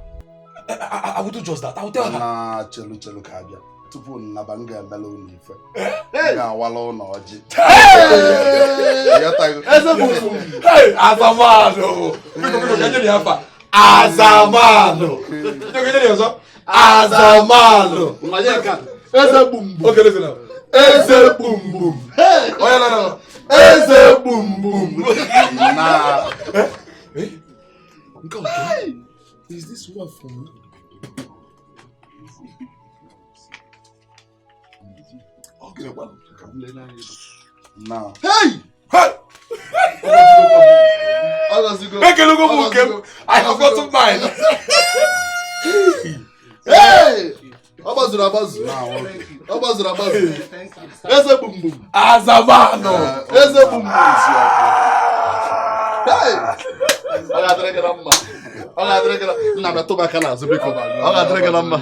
I will do just that. I will tell her. Nah, chelu kabia. Tupu nabanga melo nife. Nga walo na oji. Hey, Azamano. Azamano. Azamano. Eze boom boom. Okay, listen now. Eze boom boom. Oh yeah, no. Eze boom boom. Nah. Hey. Hey. Is this one for me? Okay, well, now. Hey! Hey! Make a look of I have got to mine. Hey! Abazu. Eze boom boom. Azamano. Eze boom boom. Hey! Oga drink number. Na me to ba kana zubiko ba. Oga drink number.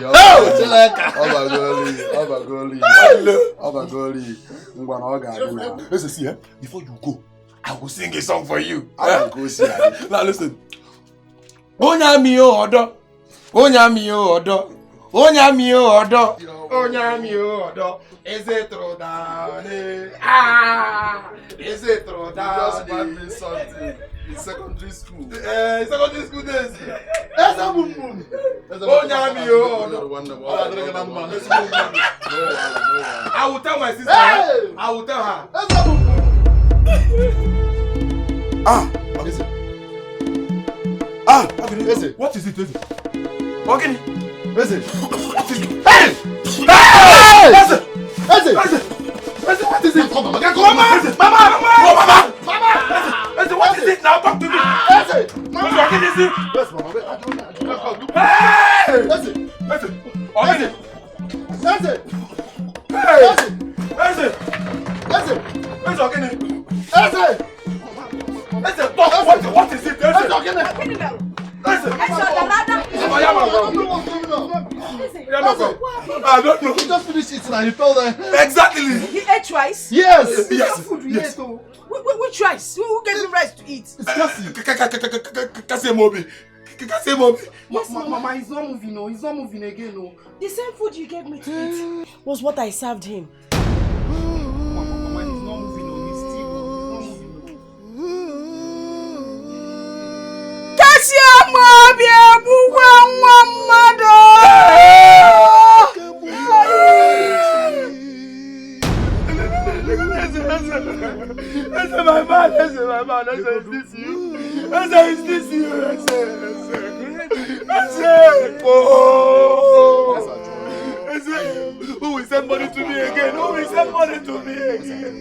Obagoli. Ngwa na oga adi na. Listen, see, before you go, I will sing a song for you. I will go see her. Now listen. Onyami odo. Onyami odo. Is it true, darling? Is it true, darling? Just buy me something in secondary school. Secondary school days. Eze boom boom. Onyami odo. I will tell my sister. Hey! I will tell her. Eze boom boom. Eze. What is it? Eze. What is it? Hey! Eze. What is it? Mama! What is it now? Talk to me. What is it? Yes, Mama. Hey! What is it? I don't know. He just finished eating and he fell there. Exactly. He ate twice? Yes. Food we ate. Which rice? Who gave him rice to eat? It's Cassie. Cassie. Yes, Mama, he's not moving, no. He's not moving again, no. The same food you gave me to eat was what I served him. Mama, he's not moving, no. He's still not moving, no. Who will send money to me again?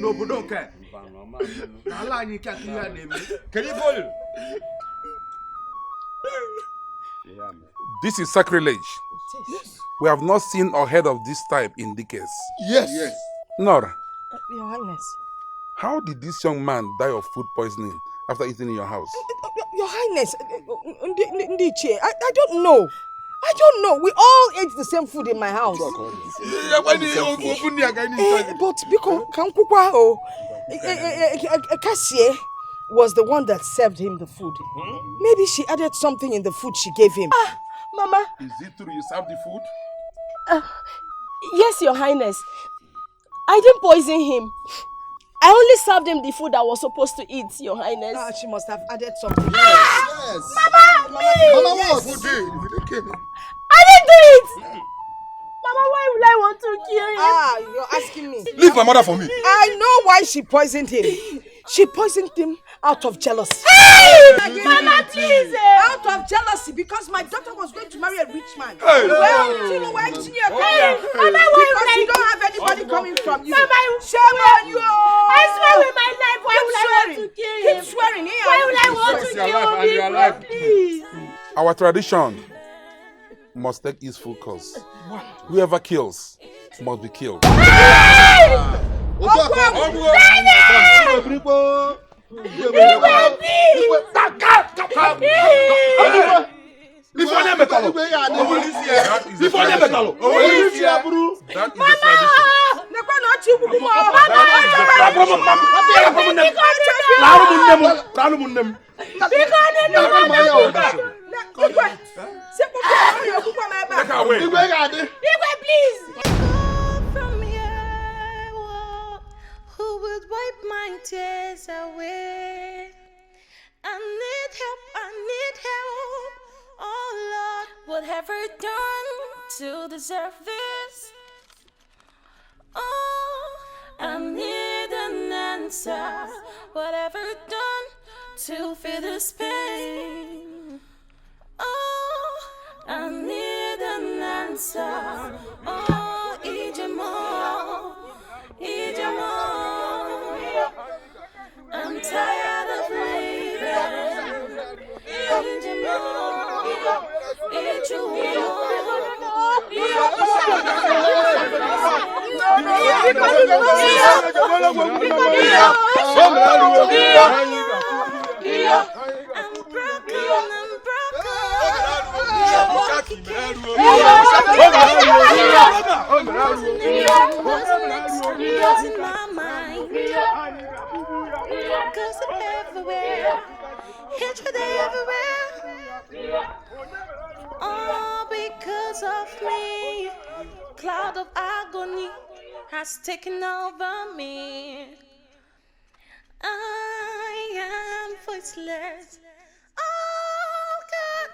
No, but don't care. Can you follow? This is sacrilege. Yes. We have not seen or heard of this type in decades. Yes. Nora, Your Highness. how did this young man die of food poisoning after eating in your house? Your Highness, Ndiche, I don't know. We all ate the same food in my house. But because Kankukwa Cassie was the one that served him the food. Maybe she added something in the food she gave him. Mama. Is it true you served the food? Yes, Your Highness. I didn't poison him. I only served him the food I was supposed to eat, Your Highness. She must have added something. Yes. Mama, please. Mama, what? I didn't do it. Mama, why would I want to kill him? You're asking me. Leave my mother for me. I know why she poisoned him. She poisoned him out of jealousy. Hey! Mama, please! Out of jealousy, because my daughter was going to marry a rich man. Hey! Mama, why because you don't have anybody coming from you. Mama, shame on you! I swear with my life, why would I want to kill him? Keep swearing. Why would I want to kill him? Please. Our tradition must take its full course. Whoever kills must be killed. Hey! Before they metal. Before they metal. That is the tradition. Who will wipe my tears away? I need help, oh Lord. What have I done to deserve this? Oh, I need an answer. What have I done to feel this pain? Oh, I need an answer. Oh, Ijamo. I'm tired of living. Gossip everywhere, hatred everywhere. All because of me. Cloud of agony has taken over me. I am voiceless. Oh God,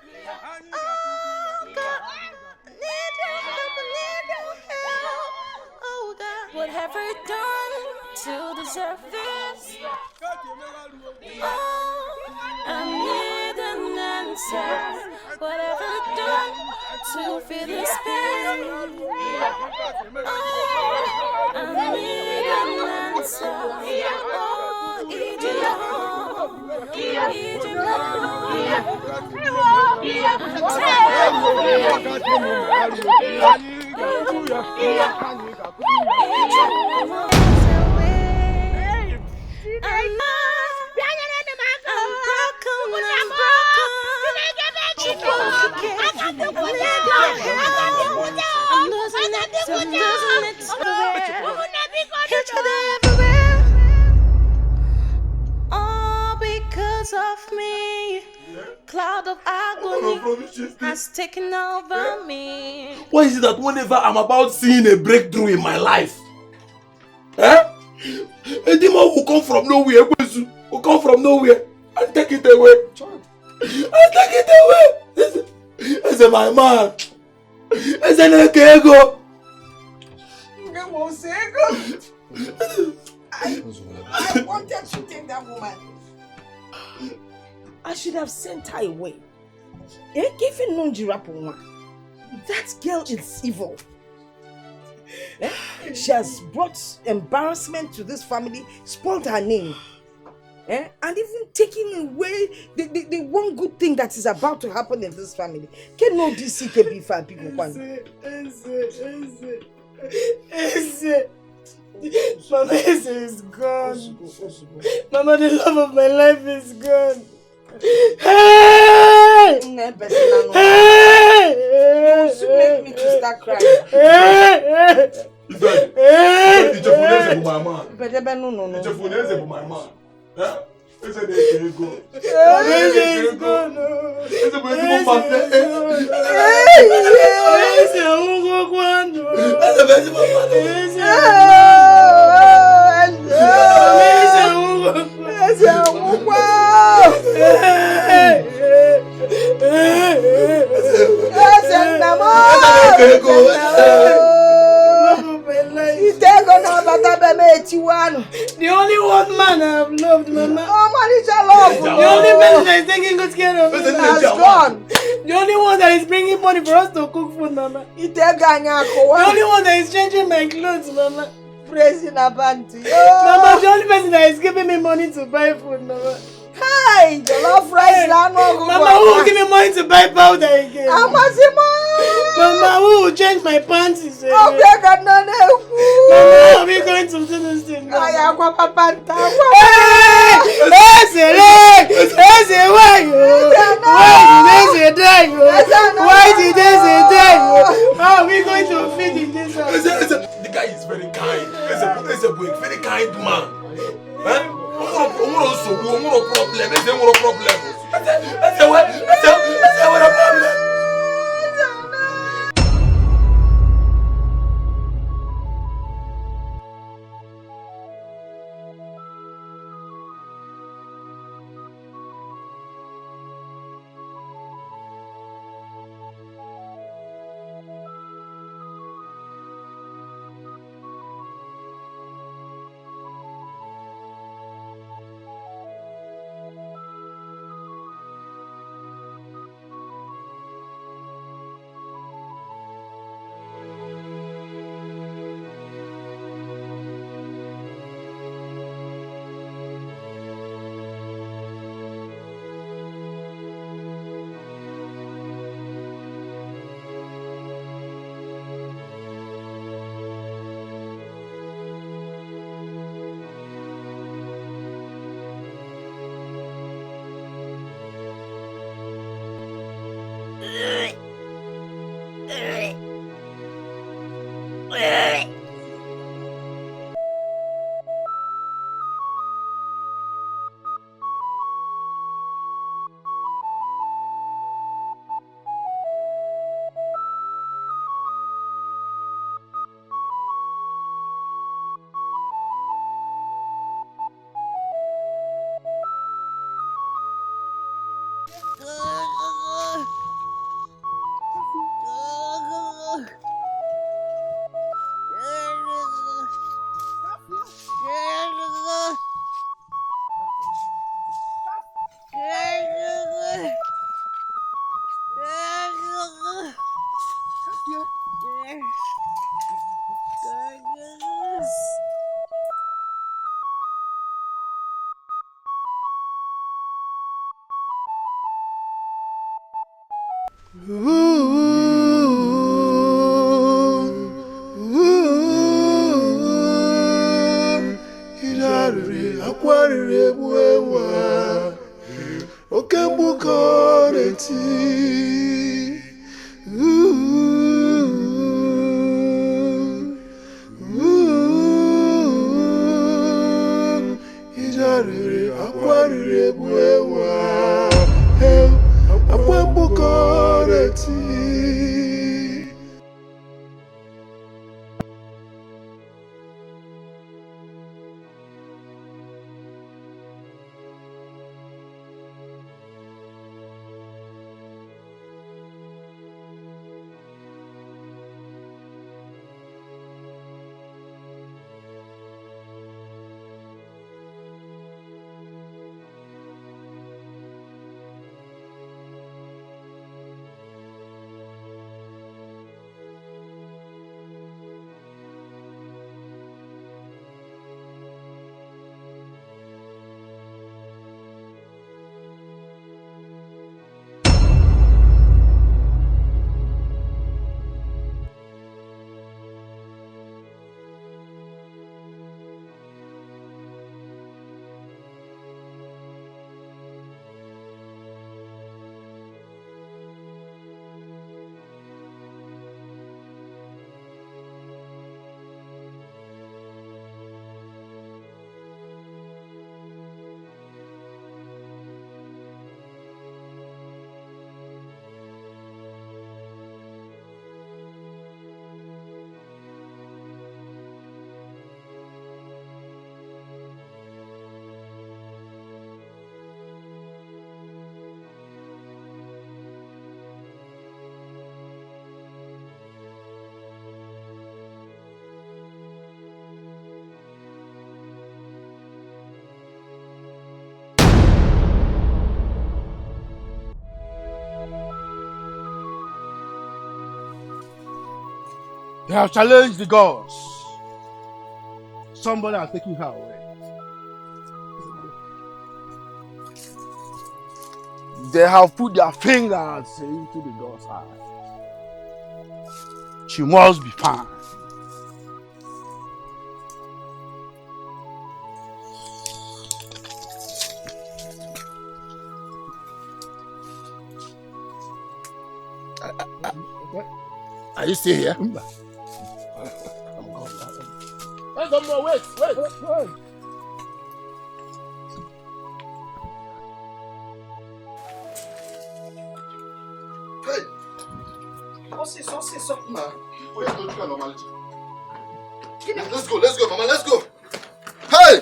need your help, oh God, what have I done to deserve this? Oh, I need an answer. What have I done to feel this pain? Oh, I need an answer. Oh, all because of me. Cloud of agony has taken over me. Why is it that whenever I'm about seeing a breakthrough in my life, a demon will come from nowhere, and take it away. I say, my man. I say, Nekego. I wanted to take that woman. I should have sent her away. Even non-Jirapo, that girl is evil. She has brought embarrassment to this family, spoiled her name, and even taking away the one good thing that is about to happen in this family. Can no DC be for people? Mama, Eze is gone. Mama, the love of my life is gone. Hey! Hey! You make me to start crying. The only one man I have loved, Mama. Oh, man, it's a love. The only man that is taking good care of me has gone. The only one that is bringing money for us to cook food, Mama. The only one that is changing my clothes, Mama. Praising Abanti. Mama, the only person that is giving me money to buy food, Mama. Hey, the love rice. Mama, who will give me money to buy powder again? Mama, who will change my panties again? Mama, how are we going to do this thing now? Hey! very kind. He's a very kind man. Eh? No problem. It's a problem. That's what a problem. They have challenged the gods. Somebody has taken her away. They have put their fingers into the god's eye. She must be found. Are you still here? Wait, wait. Hey! What's this? Nah. Wait, don't you know, Mama? Let's go, Mama, let's go. Hey!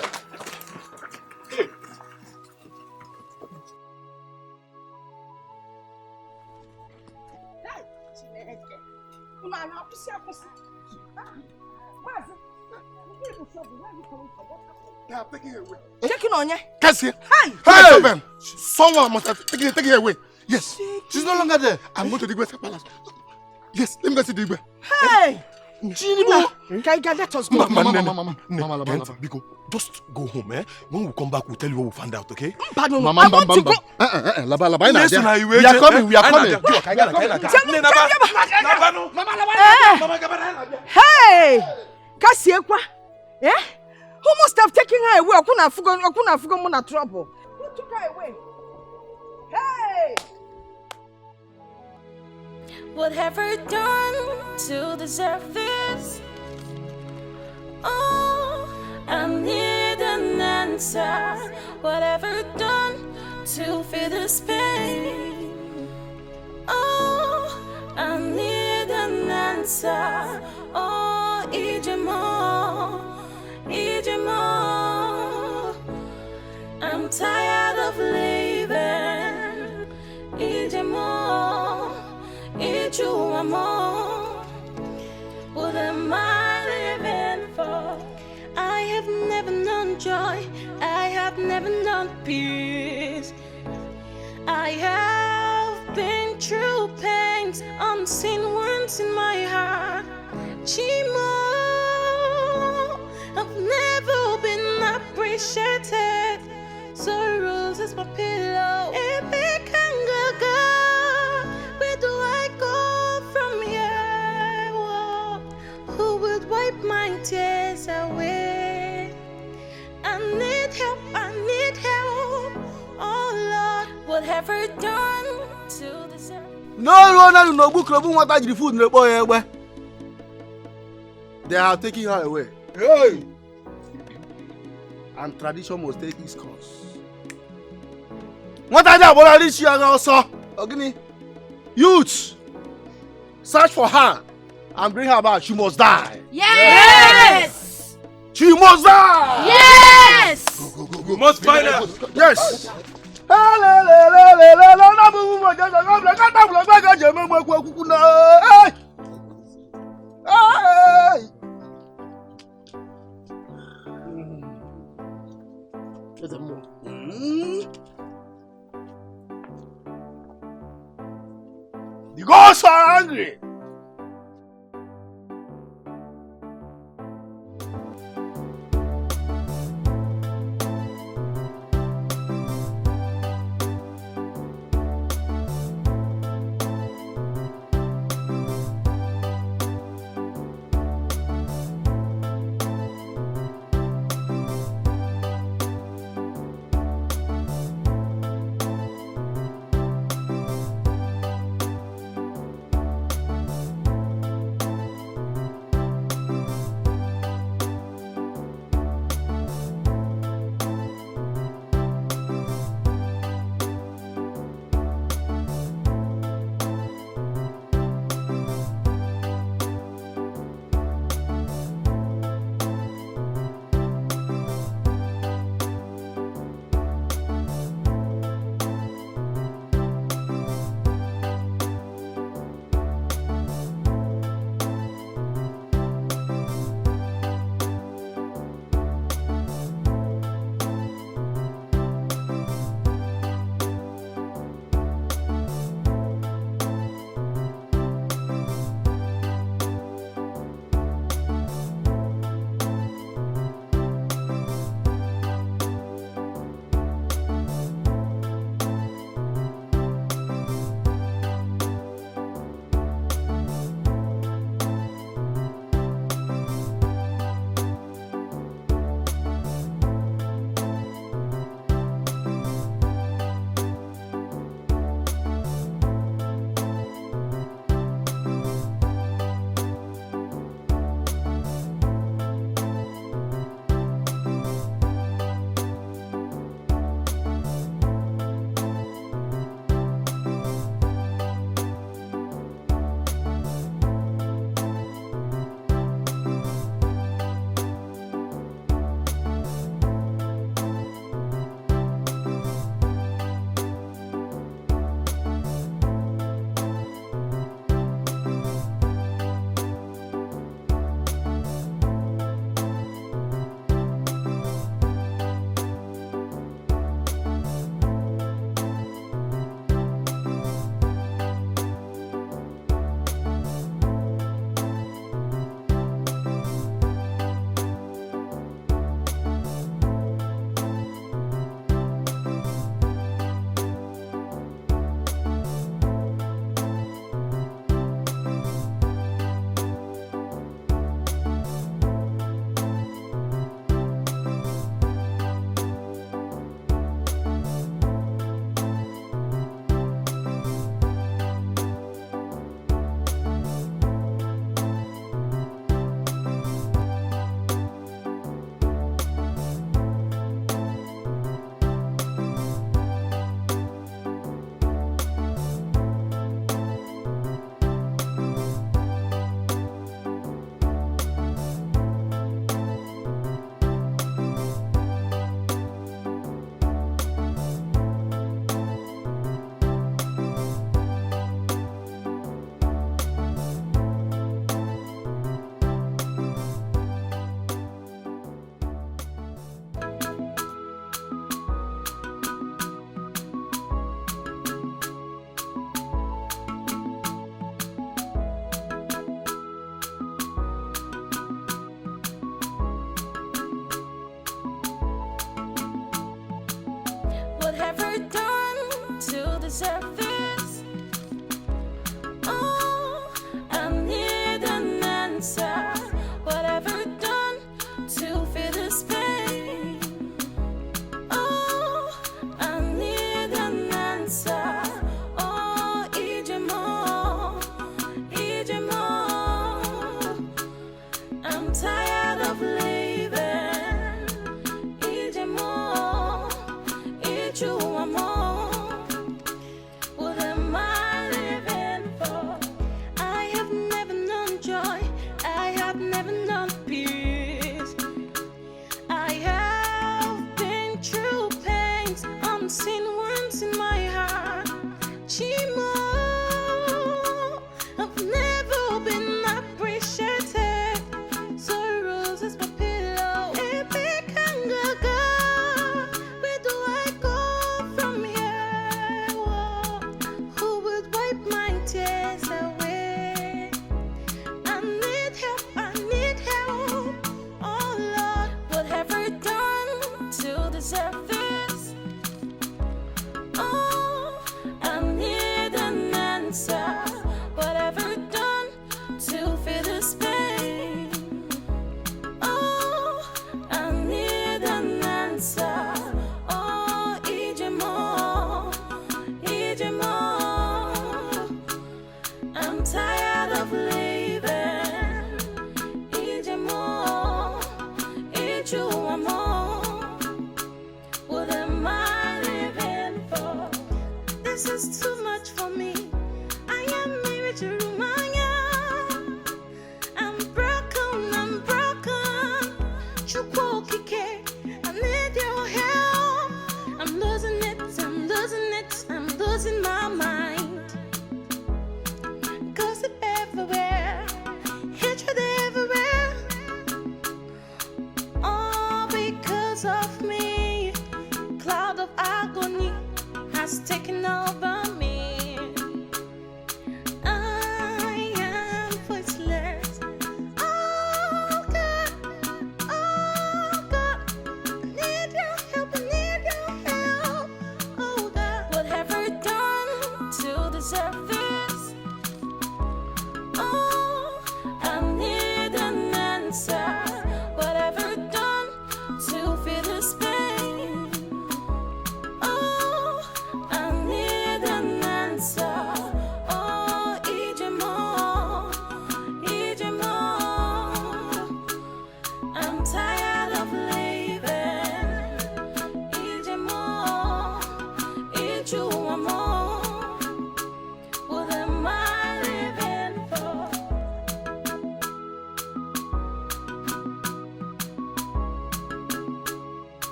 They have taken her away. Taking on ya? Cassie. Hey! Someone must have taken her away. Yes. She's no longer there. I'm going to the Igwe Palace. Yes, let me go see the Igwe. Hey! Let us go. Mama, Biko, just go home, eh? When we come back, we'll tell you what we found out, okay? Pardon, I want to go. We are coming. Hey! Kasiekwa. Eh? Who must have taken her away? Okuna fugo muna trouble. Who took her away? Hey! What have I done to deserve this? Oh, I need an answer. What have I done to feel this pain? Oh, I need an answer. Oh, Ijemo. I'm tired of living. Ijemo. What am I living for? I have never known joy. I have never known peace. I have been through pains, unseen wounds in my heart. Chimo, I've never been appreciated. Sorrows is my pillow. Where do I go from here? Whoa. Who will wipe my tears away? I need help. Oh Lord, what have I done to deserve? No book what the food in the boy. They are taking her away. Hey! And tradition must take its course. What are they about this year also? Ogini? Youth! Search for her and bring her back. She must die. Yes! She must die! Yes! Go. We must find her. Yes! The gods are angry. deserve this. Oh, I need an answer. Whatever done to feel this pain. Oh, I need an answer. Oh, Ijemo, Ijemo. I'm tired of living. Ijemo, Ijuamo. What am I living for? I have never known joy. I have never known peace. I have been through pains, unseen wounds in my heart. Chimo, I've never been appreciated. Sorrows is my pillow. Epic anger, where do I go from here? Oh, who will wipe my tears away? I need help, oh Lord. What have I done to deserve this? Oh, I need an answer. What have I done to feel this pain? Oh, I need an answer. Oh, Ijemo, Ijemo. I'm tired of living. Ijemo, Ijuamo. What am I living for? This is too much for me. I am married to Rumania. I'm broken. Chukwokike, I need your help. I'm losing it, I'm losing my mind. Gossip everywhere, hatred everywhere. All because of me. Cloud of agony has taken over me. I am voiceless. Oh God, I need your help, Oh God, what have I done to deserve this? Oh, I need an answer. What have I done to feel this pain? Oh, I need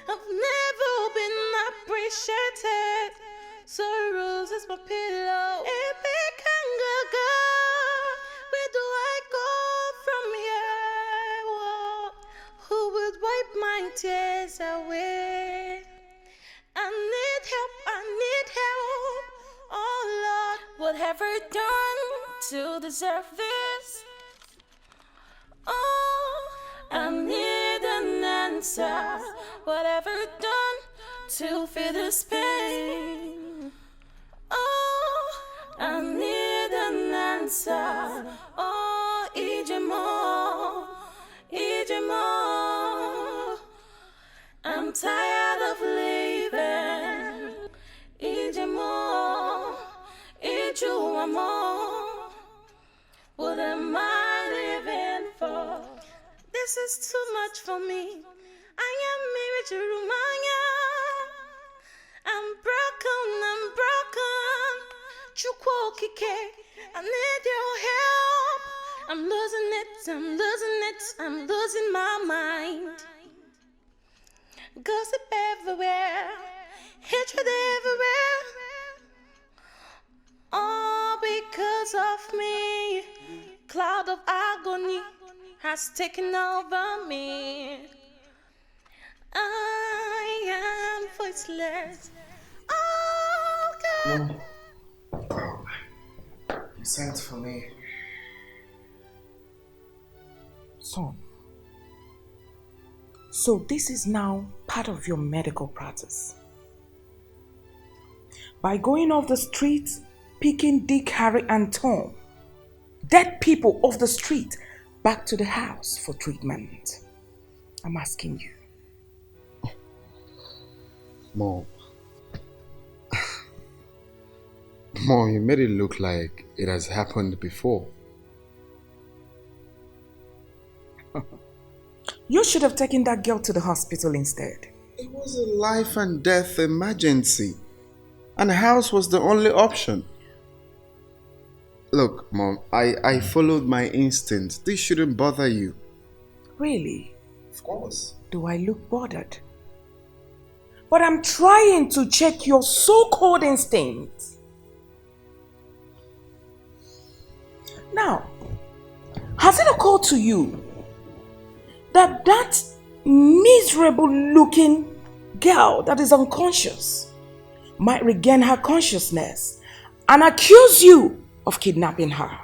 I've never been appreciated. Sorrows is my pillow. If it can go, where do I go from here? Whoa. Who will wipe my tears away? I need help, oh Lord. What have I done to deserve this? Oh, I need an answer. What have I done to feel this pain? Oh, I need an answer. Oh, Ijemo, Ijemo. I'm tired of living. Ijemo, Ijuamo. What am I living for? This is too much for me. I am married to Rumania. I'm broken. Chukwokike, I need your help. I'm losing my mind. Gossip everywhere, hatred everywhere. All because of me. Cloud of agony has taken over me. I am voiceless. Oh God. You sent for me. Son, so this is now part of your medical practice. By going off the streets, picking Dick, Harry and Tom, dead people off the street, back to the house for treatment. I'm asking you. Mom. Mom, you made it look like it has happened before. You should have taken that girl to the hospital instead. It was a life and death emergency, and the house was the only option. Look, Mom, I followed my instinct. This shouldn't bother you. Really? Of course. Do I look bothered? But I'm trying to check your so-called instincts. Now, has it occurred to you that miserable looking girl that is unconscious might regain her consciousness and accuse you of kidnapping her,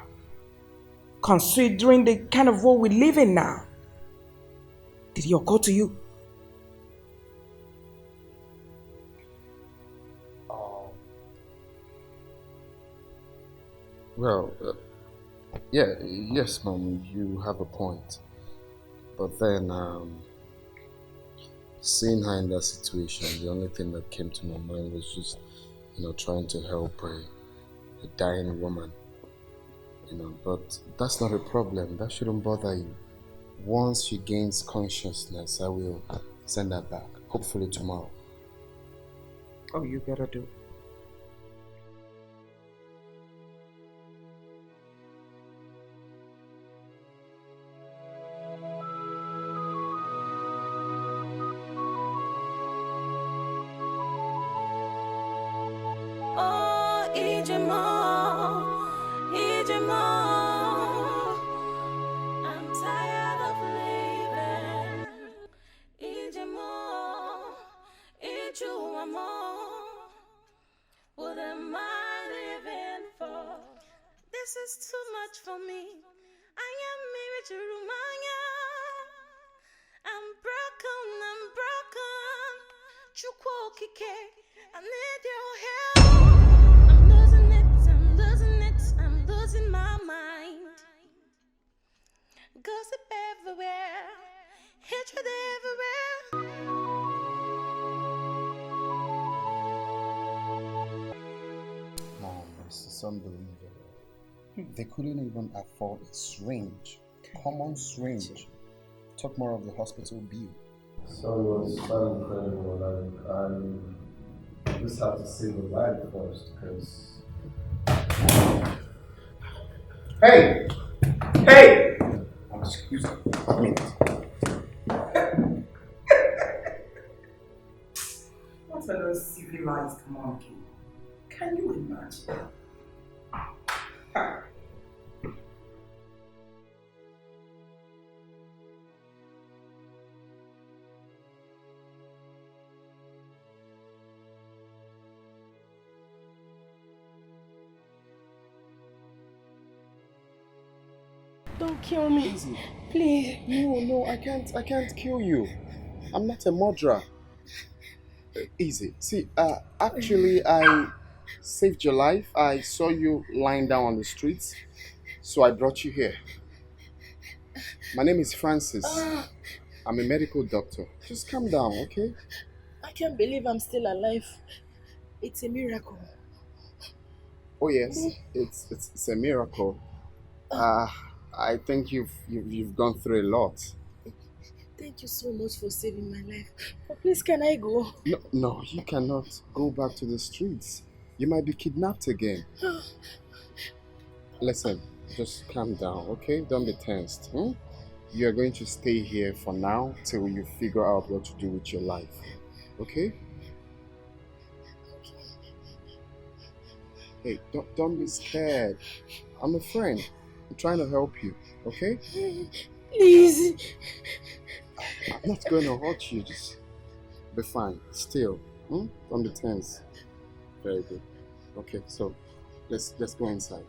considering the kind of world we live in now? Did it occur to you? Well, yes, Mom, you have a point. But then, seeing her in that situation, the only thing that came to my mind was just, trying to help a dying woman. But that's not a problem. That shouldn't bother you. Once she gains consciousness, I will send her back. Hopefully tomorrow. Oh, you better do. What am I living for? This is too much for me. I am married to Rumania. I'm broken. Chukwokike, I need your help. I'm losing my mind. Gossip everywhere, hatred everywhere. Mom, this is unbelievable. They couldn't even afford a syringe. Common syringe. Talk more of the hospital bill. So it was quite incredible. Like, I just have to save a life first, because... Hey! Hey! Excuse me. A minute. not an uncivilized monkey. Can you imagine? Don't kill me. Easy. Please. No, I can't kill you. I'm not a murderer. Easy. See, actually, I saved your life. I saw you lying down on the streets, so I brought you here. My name is Francis. I'm a medical doctor. Just calm down, okay? I can't believe I'm still alive. It's a miracle. Oh yes, it's a miracle. I think you've gone through a lot. Thank you so much for saving my life. But please, can I go? No, you cannot go back to the streets. You might be kidnapped again. Listen, just calm down, okay? Don't be tensed. You're going to stay here for now till you figure out what to do with your life. Okay? Hey, don't be scared. I'm a friend. I'm trying to help you, okay? Please. I'm not going to hurt you. Just be fine. Still. Don't be tense. Very good. Okay, so let's go inside.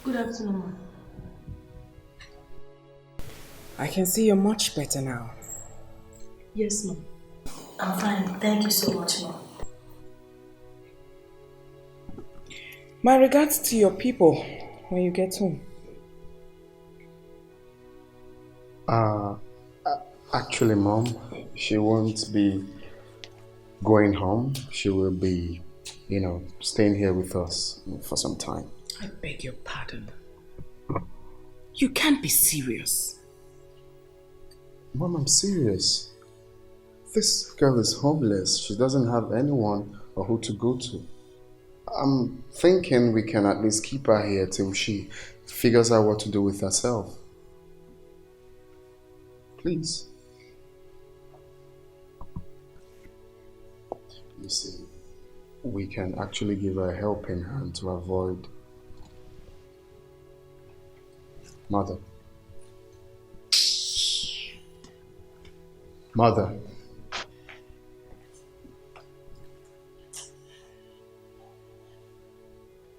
Good afternoon, ma'am. I can see you're much better now. Yes, ma'am. I'm fine. Thank you so much, ma'am. My regards to your people when you get home. Actually, Mom, she won't be going home. She will be, staying here with us for some time. I beg your pardon. You can't be serious. Mom, I'm serious. This girl is homeless. She doesn't have anyone or who to go to. I'm thinking we can at least keep her here till she figures out what to do with herself. Please. You see, we can actually give her a helping hand to avoid. Mother.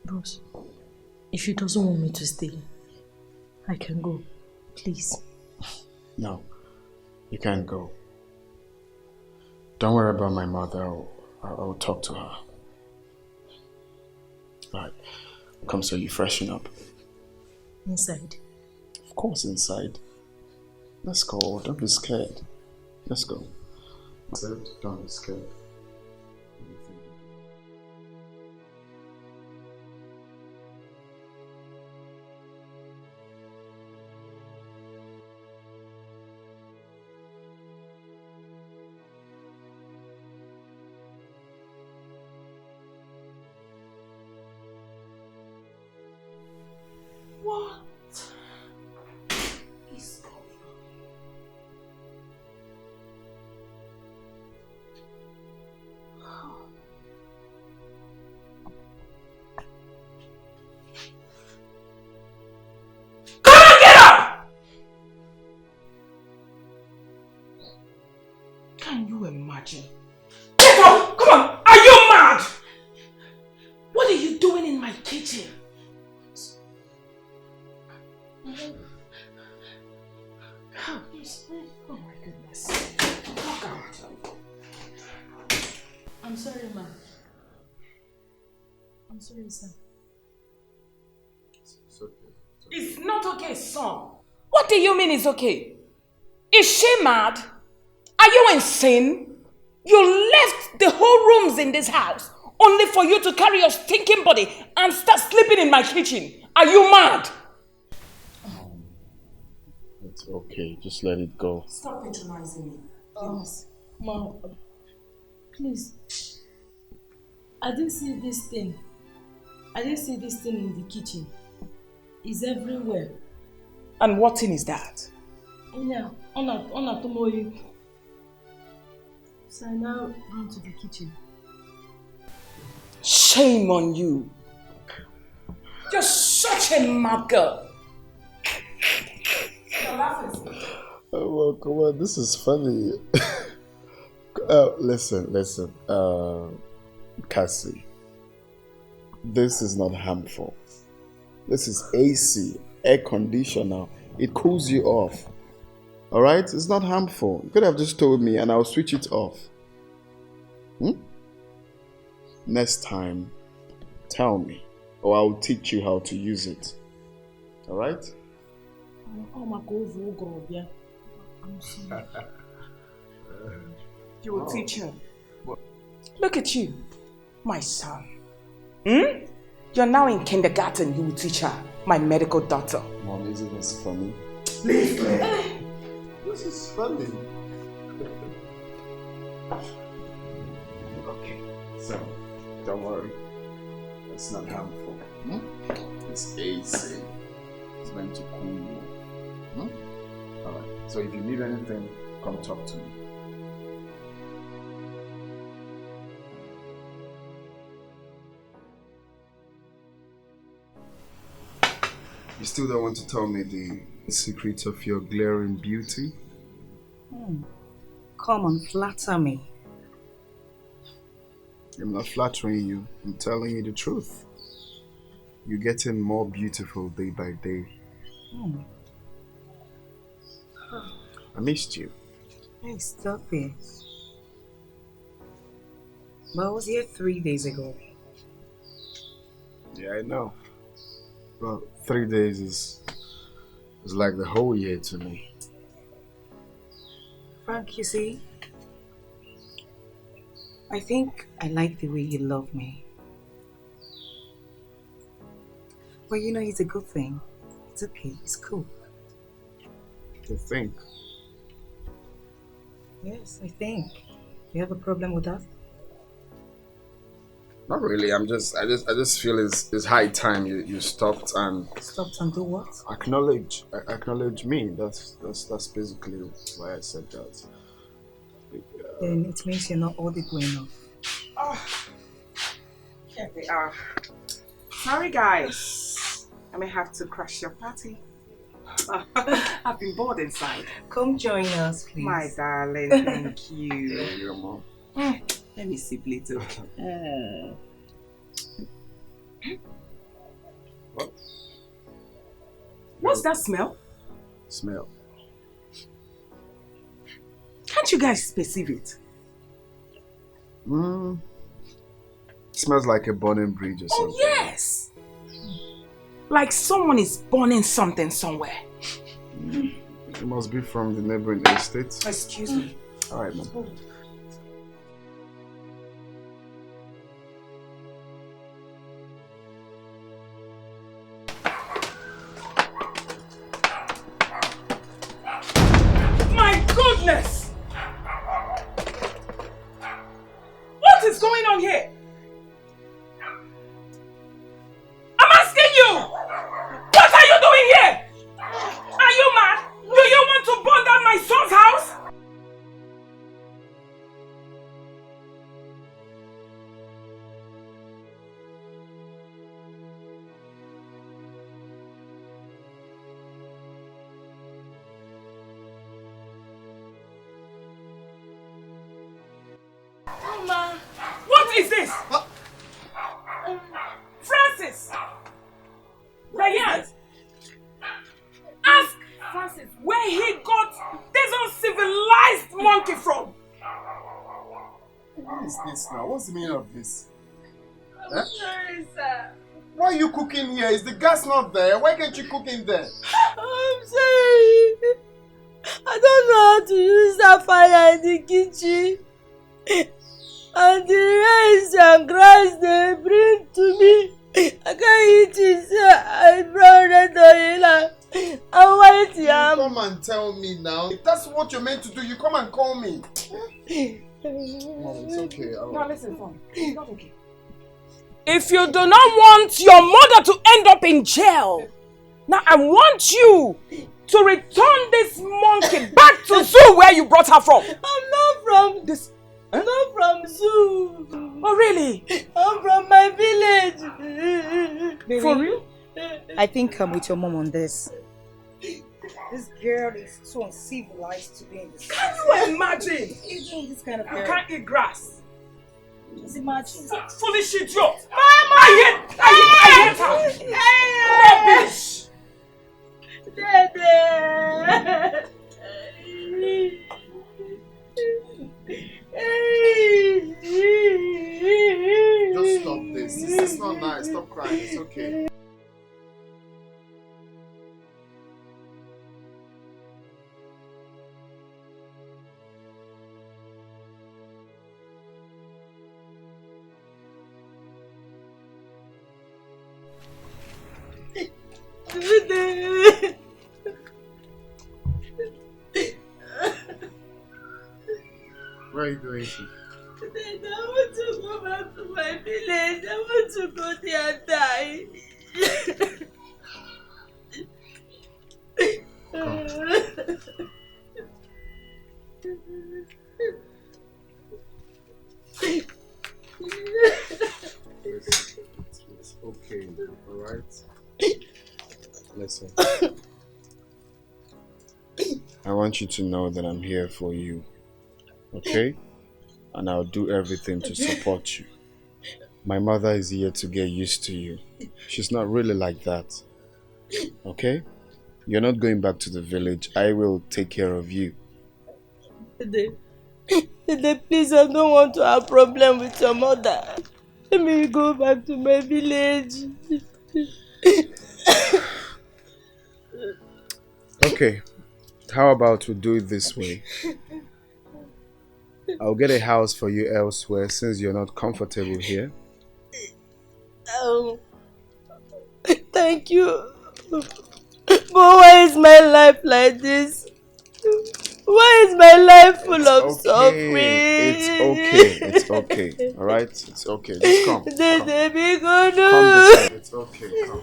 Bros, if she doesn't want me to stay, I can go. Please. No, you can't go. Don't worry about my mother. I'll talk to her. Right. Come so you freshen up. Inside? Of course inside. Let's go. Don't be scared. Let's go. Don't be scared. What is going on? Come on, get up! Can you imagine? Get up! Come on! Are you mad? What are you doing in my kitchen? How? Oh my goodness. Look out. I'm sorry, ma'am. I'm sorry, sir. It's okay. It's not okay, son. What do you mean it's okay? Is she mad? Are you insane? You left the whole rooms in this house only for you to carry your stinking body and start sleeping in my kitchen. Are you mad? It's okay. Just let it go. Stop patronizing me. Please. Mom, please. I didn't see this thing. I didn't see this thing in the kitchen. It's everywhere. And what thing is that? Yeah, on tomorrow. So I now run to the kitchen. Shame on you. You're such a mad girl. You're laughing. Oh, well, come on. This is funny. Listen. Cassie. This is not harmful. This is AC, air conditioner. It cools you off. Alright? It's not harmful. You could have just told me and I'll switch it off. Next time, tell me, or I'll teach you how to use it. Alright? I'm sorry. You will teach him. Look at you, my son. You're now in kindergarten. You will teach her, my medical daughter. Mom, isn't this funny? Leave me. This is funny. Okay, so don't worry. It's not harmful. It's AC. It's meant to cool you. Alright, so if you need anything, come talk to me. You still don't want to tell me the secret of your glaring beauty? Come on, flatter me. I'm not flattering you. I'm telling you the truth. You're getting more beautiful day by day. I missed you. Hey, stop it. But I was here 3 days ago. Yeah, I know. Well, 3 days is like the whole year to me. Frank, you see, I think I like the way you love me. But you know, it's a good thing. It's okay, it's cool. You think? Yes, I think. You have a problem with that? Not really. I just feel it's high time you stopped and do what? Acknowledge me. That's basically why I said that. Then it means you're not audible enough. Oh, here they are. Sorry, guys. I may have to crash your party. I've been bored inside. Come join us, please. My darling, thank you. Yeah, your mom. Let me sip little. What? What's that smell? Smell. Can't you guys perceive it? Smells like a burning bridge or something. Oh, yes! Like someone is burning something somewhere. It must be from the neighboring estate. Excuse me. Alright, ma'am. My goodness! What is going on here? I'm asking you! What are you doing here? Are you mad? Do you want to burn down my son's house? Mama, what is this? Francis! Ryan! Ask Francis where he got this is this now? What's the meaning of this? I'm sorry, sir. Why are you cooking here? Is the gas not there? Why can't you cook in there? I'm sorry. I don't know how to use that fire in the kitchen. And the rice and grass they bring to me, I can't eat it, sir. I brought red oil and white yam. You come and tell me now. If that's what you're meant to do, you come and call me. Mom, it's okay. No, listen, son. It's not okay. If you do not want your mother to end up in jail, now I want you to return this monkey back to zoo where you brought her from. I'm not from this. I'm not from zoo. Oh, really? I'm from my village. Baby, for real? I think I'm with your mom on this. This girl is so uncivilized to be in this. Can you imagine? Eating this kind of You girl. can't eat grass. Just imagine. Foolish idiot. Mama! I hate her. Rubbish. Dede. Just stop this. This is not nice. Stop crying. It's okay. Where are you going to? I want to go back to my village. I want to go there and die. It's okay, alright? Listen. I want you to know that I'm here for you. Okay? And I'll do everything to support you. My mother is here to get used to you. She's not really like that. Okay? You're not going back to the village. I will take care of you. Dede, please, I don't want to have problem with your mother. Let me go back to my village. Okay. How about we do it this way? I'll get a house for you elsewhere since you're not comfortable here. Thank you. But why is my life like this? Why is my life full of suffering? It's okay. It's okay. Alright? It's okay. Just come. Come Baby, Come this way. It's okay. Come.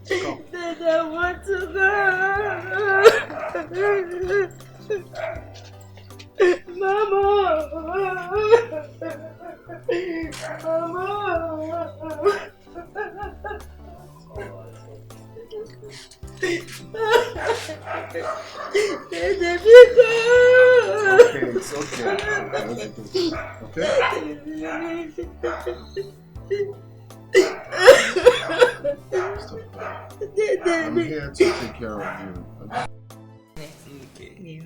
Come. Dad, I want to go. Mama. Mama. It's okay. I'm here to take care of you. Okay.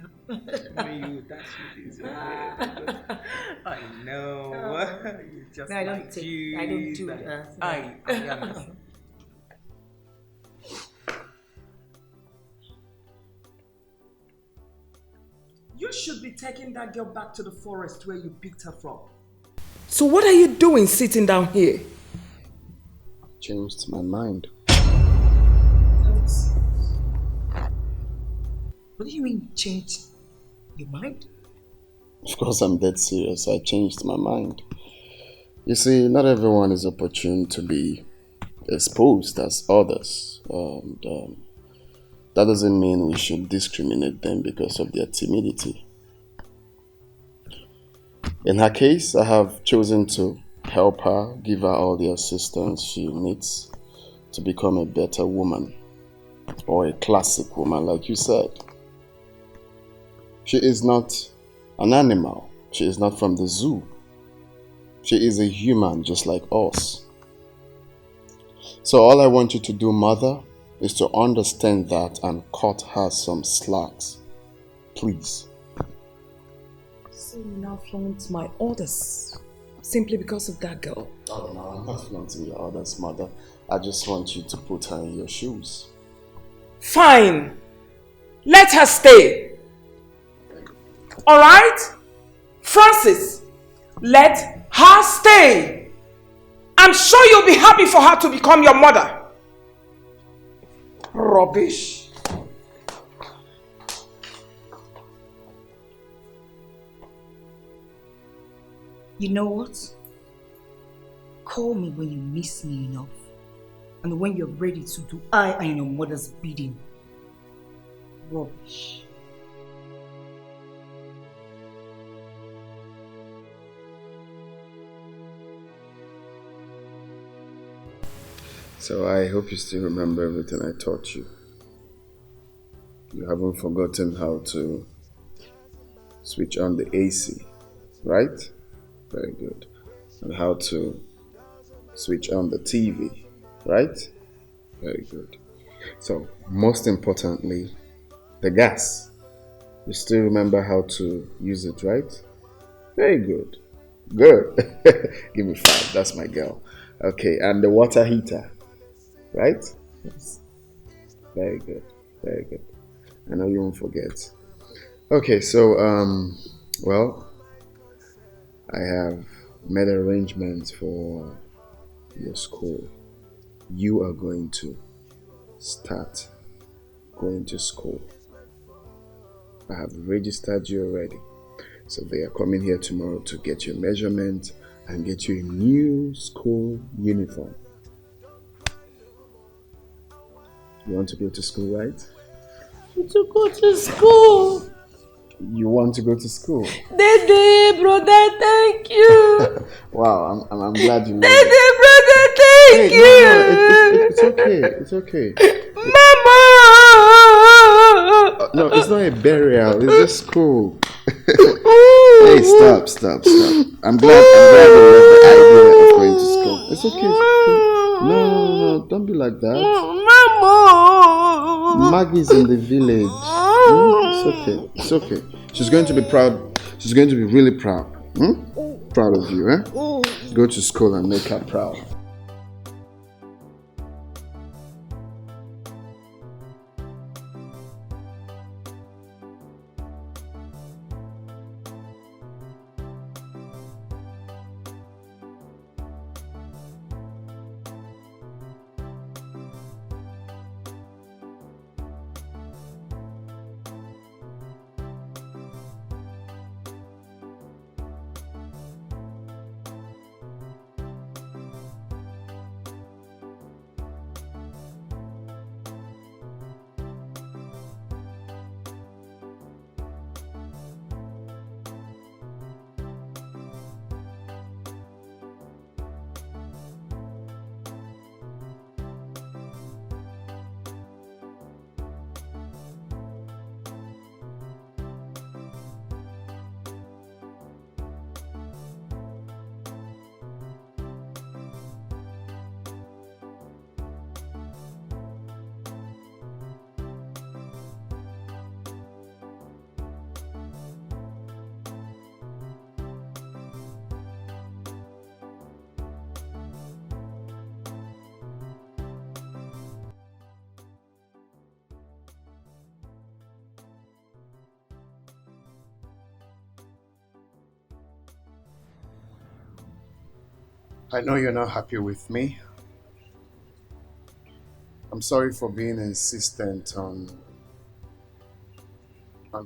I know. You just No, I don't do that. I understand. You should be taking that girl back to the forest where you picked her from. So what are you doing sitting down here? Changed my mind. What do you mean change your mind? Of course, I'm dead serious. I changed my mind. You see, not everyone is opportune to be exposed as others. And that doesn't mean we should discriminate them because of their timidity. In her case, I have chosen to help her, give her all the assistance she needs to become a better woman, or a classic woman, like you said. She is not an animal. She is not from the zoo. She is a human just like us. So all I want you to do, mother, is to understand that and cut her some slacks. Please. So you now flaunt my orders. Simply because of that girl. Oh no, I'm not flaunting your other's mother. I just want you to put her in your shoes. Fine. Let her stay. Alright? Francis, let her stay. I'm sure you'll be happy for her to become your mother. Rubbish. You know what? Call me when you miss me enough. And when you're ready to do I and your mother's bidding. Rubbish. So I hope you still remember everything I taught you. You haven't forgotten how to switch on the AC, right? Very good. And how to switch on the TV, right? Very good. So most importantly, the gas. You still remember how to use it, right? Very good. Good. Give me 5. That's my girl. Okay, and the water heater. Right? Yes. Very good. Very good. I know you won't forget. Okay, so well, I have made arrangements for your school. You are going to start going to school. I have registered you already. So they are coming here tomorrow to get your measurement and get you a new school uniform. You want to go to school, right? To go to school. You want to go to school? Dede, brother, thank you. Wow, I'm glad you know. Dede, brother, thank you. No, it's okay. It's okay. Mama. No, it's not a burial. It's just school. Hey, stop. I'm glad you have the idea of going to school. It's okay. No, don't be like that. Mama. Maggie's in the village. It's okay. She's going to be proud. She's going to be really proud. Proud of you, eh? Go to school and make her proud. I know you're not happy with me. I'm sorry for being insistent on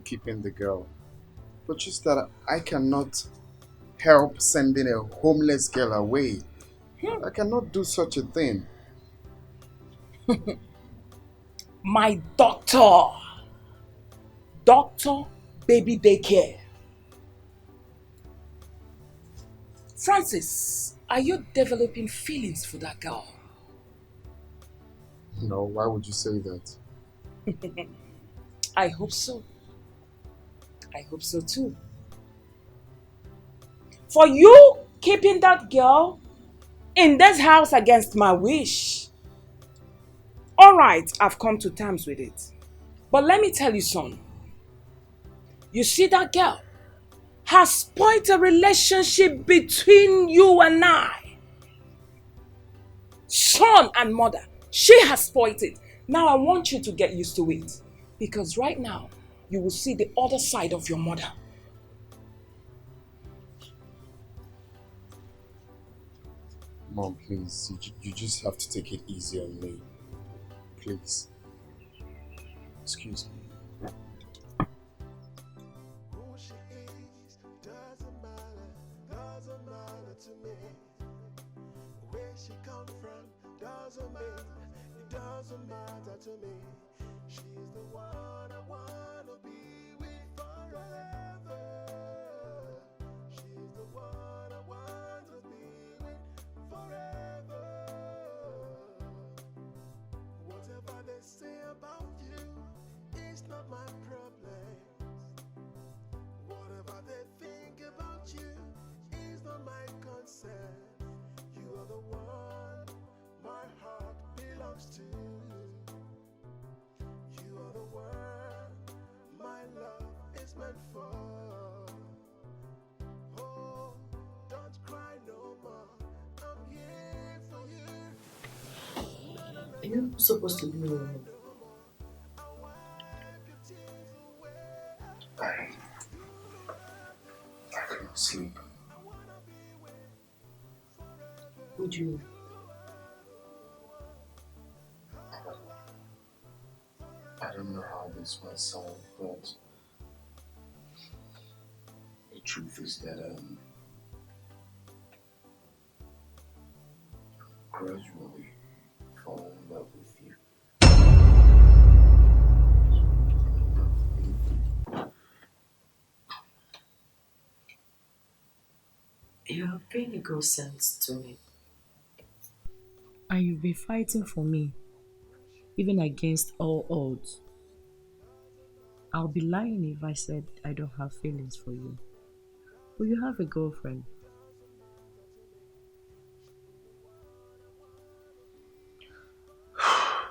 keeping the girl. But just that I cannot help sending a homeless girl away. I cannot do such a thing. My doctor, baby daycare. Francis, are you developing feelings for that girl? No, why would you say that? I hope so. I hope so too. For you keeping that girl in this house against my wish. Alright, I've come to terms with it. But let me tell you something. You see that girl? has spoiled a relationship between you and I. Son and mother, she has spoiled it. Now I want you to get used to it. Because right now, you will see the other side of your mother. Mom, please, you just have to take it easy on me. Please. Excuse me. Doesn't matter to me. She's the one I wanna be with forever. She's the one I want to be with forever. Whatever they say about you is not my problem. Whatever they think about you is not my concern. You are the one my heart belongs to. You are the one my love is meant for. Oh, don't cry no more. I'm here for you. Are you supposed to be in the room? I couldn't sleep. Would you? I don't know how this might sound, but the truth is that gradually fall in love with you. You have been a good sense to me. And you've been fighting for me, even against all odds. I'll be lying if I said I don't have feelings for you. But you have a girlfriend.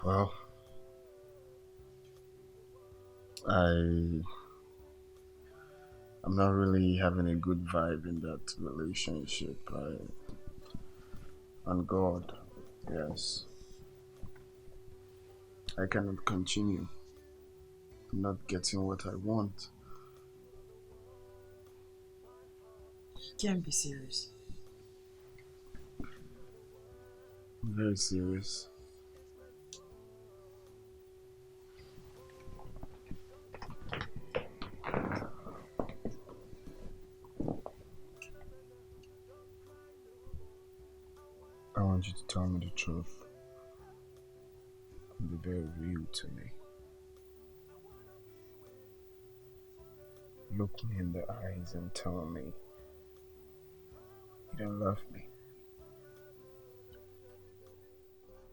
Well, I'm not really having a good vibe in that relationship. On God, yes. I cannot continue. I'm not getting what I want. You can't be serious. I'm very serious. I want you to tell me the truth and be very real to me. Look me in the eyes and tell me you don't love me.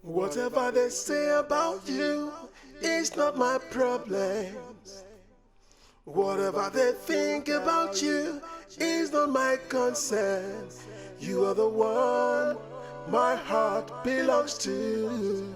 Whatever they say about you is not my problem. Whatever they think about you is not my concern. You are the one my heart belongs to.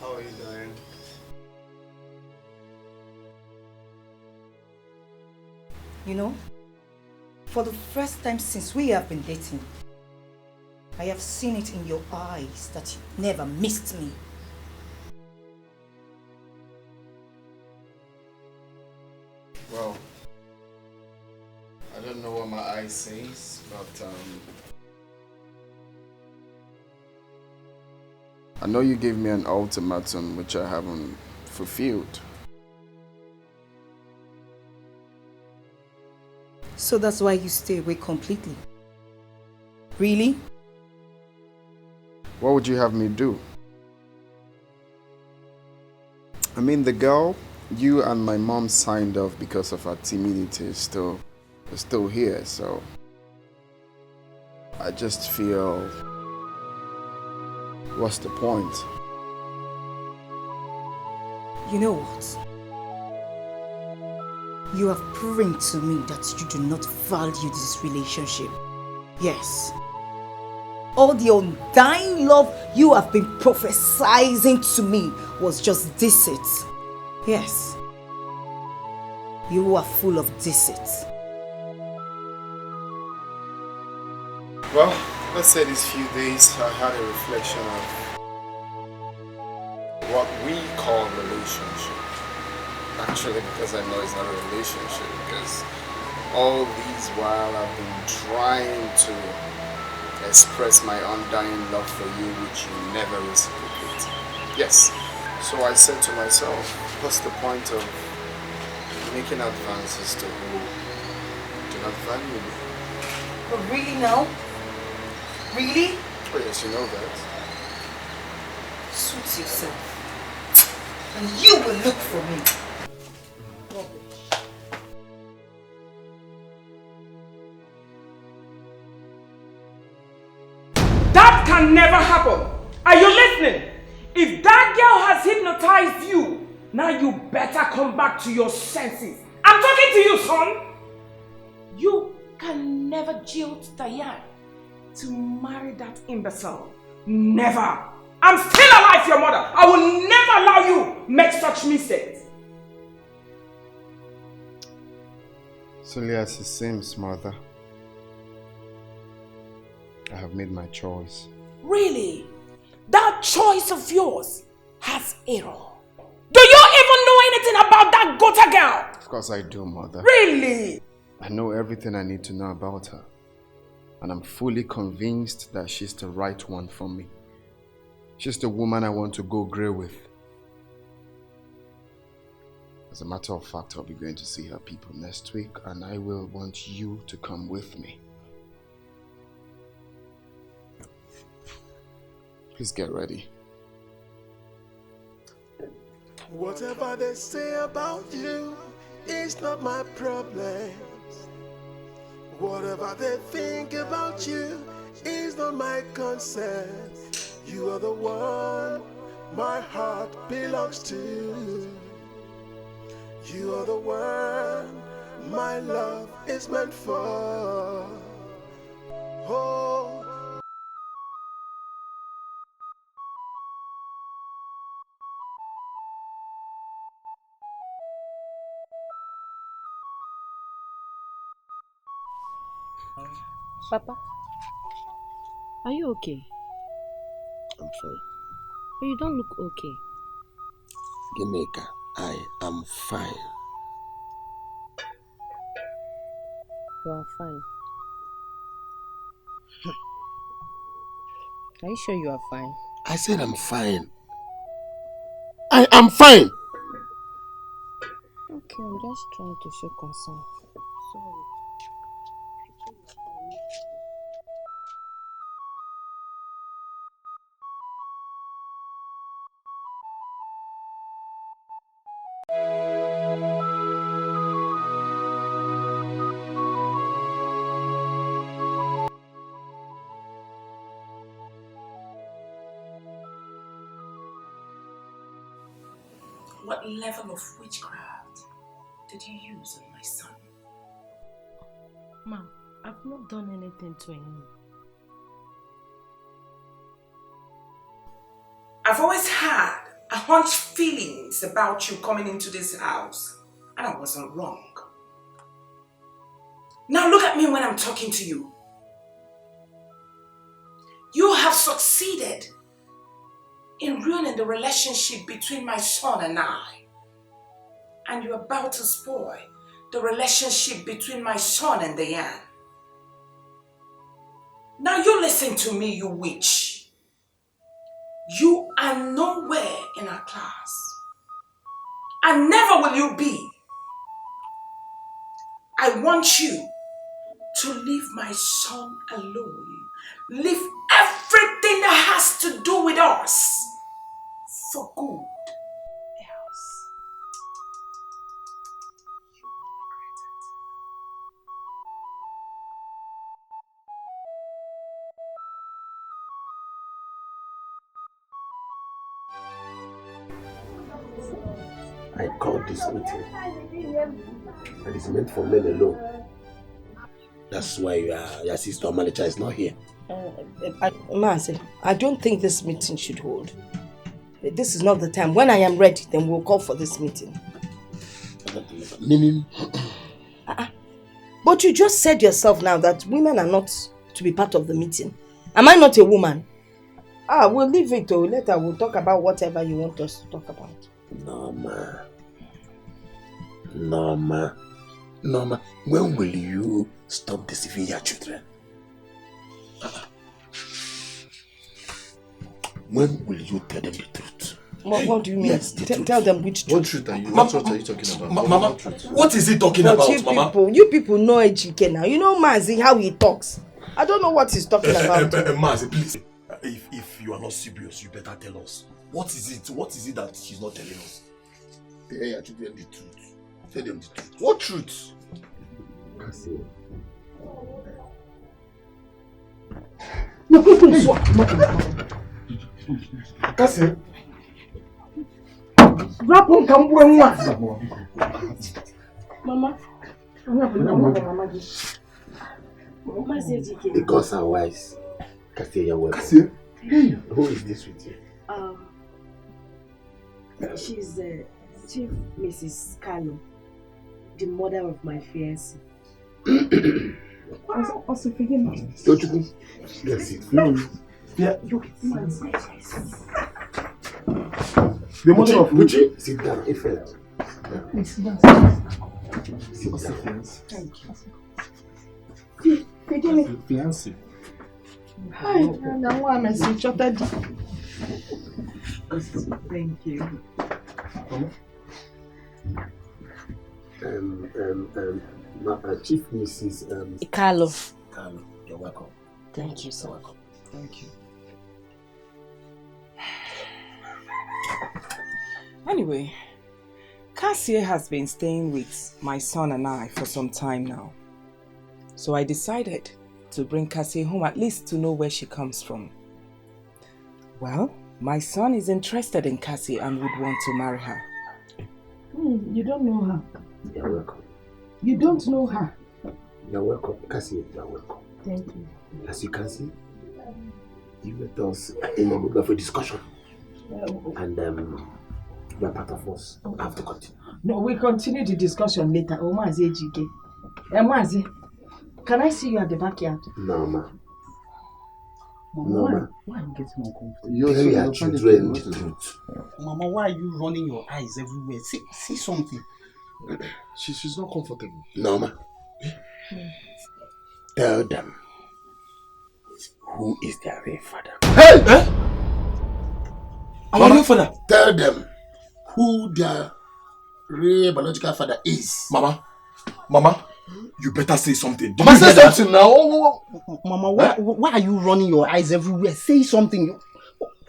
How are you doing? You know, for the first time since we have been dating, I have seen it in your eyes that you never missed me. Well, I don't know what my eye says, but I know you gave me an ultimatum which I haven't fulfilled. So that's why you stay away completely. Really? What would you have me do? I mean, the girl you and my mom signed off because of her timidity is still here, so I just feel, what's the point? You know what? You have proven to me that you do not value this relationship. Yes. All the undying love you have been prophesizing to me was just deceit. Yes. You are full of deceit. Well, let's say these few days I had a reflection of what we call relationship. Actually, because I know it's not a relationship, because all these while I've been trying to express my undying love for you, which you never reciprocate. Yes. So I said to myself, what's the point of making advances to who do not value me? But really now? Really? Oh yes, you know that. Suit yourself. And you will look for me. That can never happen. Are you listening? If that girl has hypnotized you, now you better come back to your senses. I'm talking to you, son. You can never jilt Diane to marry that imbecile. Never. I'm still alive, your mother. I will never allow you make such mistakes. Solely as it seems, mother, I have made my choice. Really? That choice of yours has error. Do you even know anything about that gutter girl? Of course I do, mother. Really? I know everything I need to know about her. And I'm fully convinced that she's the right one for me. She's the woman I want to go grey with. As a matter of fact, I'll be going to see her people next week, and I will want you to come with me. Please get ready. Whatever they say about you is not my problem. Whatever they think about you is not my concern. You are the one my heart belongs to. You are the one my love is meant for. Oh. Papa, are you okay? I'm fine. But you don't look okay. Gimeka, I am fine. You are fine. Are you sure you are fine? I said I'm fine. I am fine. Okay, I'm just trying to show concern. Sorry. What level of witchcraft did you use on my son? Ma, I've not done anything to him. I've always had a hunch feelings about you coming into this house, and I wasn't wrong. Now look at me when I'm talking to you. You have succeeded in ruining the relationship between my son and I. And you're about to spoil the relationship between my son and Diane. Now you listen to me, you witch. You are nowhere in our class. And never will you be. I want you to leave my son alone. Leave everything that has to I called this meeting. And it's meant for men alone. That's why your sister Omalicha is not here. Mazi, I don't think this meeting should hold. This is not the time. When I am ready, then we'll call for this meeting. Meaning? But you just said yourself now that women are not to be part of the meeting. Am I not a woman? We'll leave it to later. We'll talk about whatever you want us to talk about. Norma, when will you stop deceiving your children? When will you tell them the truth? What do you mean? Yes, Tell them which truth. What truth are you? What truth are you talking about? Mama, what is he talking about, Mama? You people know Ejike now. You know Mazi, how he talks. I don't know what he's talking about. Mazi, please. If you are not serious, you better tell us. What is it? What is it that she's not telling us? Tell your children the truth. Tell them the truth. What truth? Kasi. Rapo kambu nwa. Mama. Because our wives. Kasi, you're welcome. Kasi. Who is this with you? She's Chief Mrs. Carlo, the mother of my fiancé. Also forgive me. Don't you? Yes, it. Yeah. The mother of Gucci. Sit down, Eiffel. Sit down. Thank you. Forgive me. Fiancé. Hi, now I'm a Thank you. Chief Mrs. Carlo. Carlo, you're welcome. Thank you, sir. You're welcome. Thank you. Anyway, Cassie has been staying with my son and I for some time now. So I decided to bring Cassie home at least to know where she comes from. Well, my son is interested in Cassie and would want to marry her. You don't know her. You're welcome. You don't know her. You're welcome. Cassie, you're welcome. Thank you. As you can see, you met us in the middle of a discussion. And you're part of us. I have to continue. No, we continue the discussion later. Mazi Ejike. Mazi, can I see you at the backyard? No, ma. Mama, why are you getting uncomfortable? You're children the truth. Mama, why are you running your eyes everywhere? See something. She's not comfortable. No, ma. Tell them who is their real father. Hey! Our real father? Tell them who their real biological father is. Mama, you better say something. Mama, say something now. Mama, why are you running your eyes everywhere? Say something.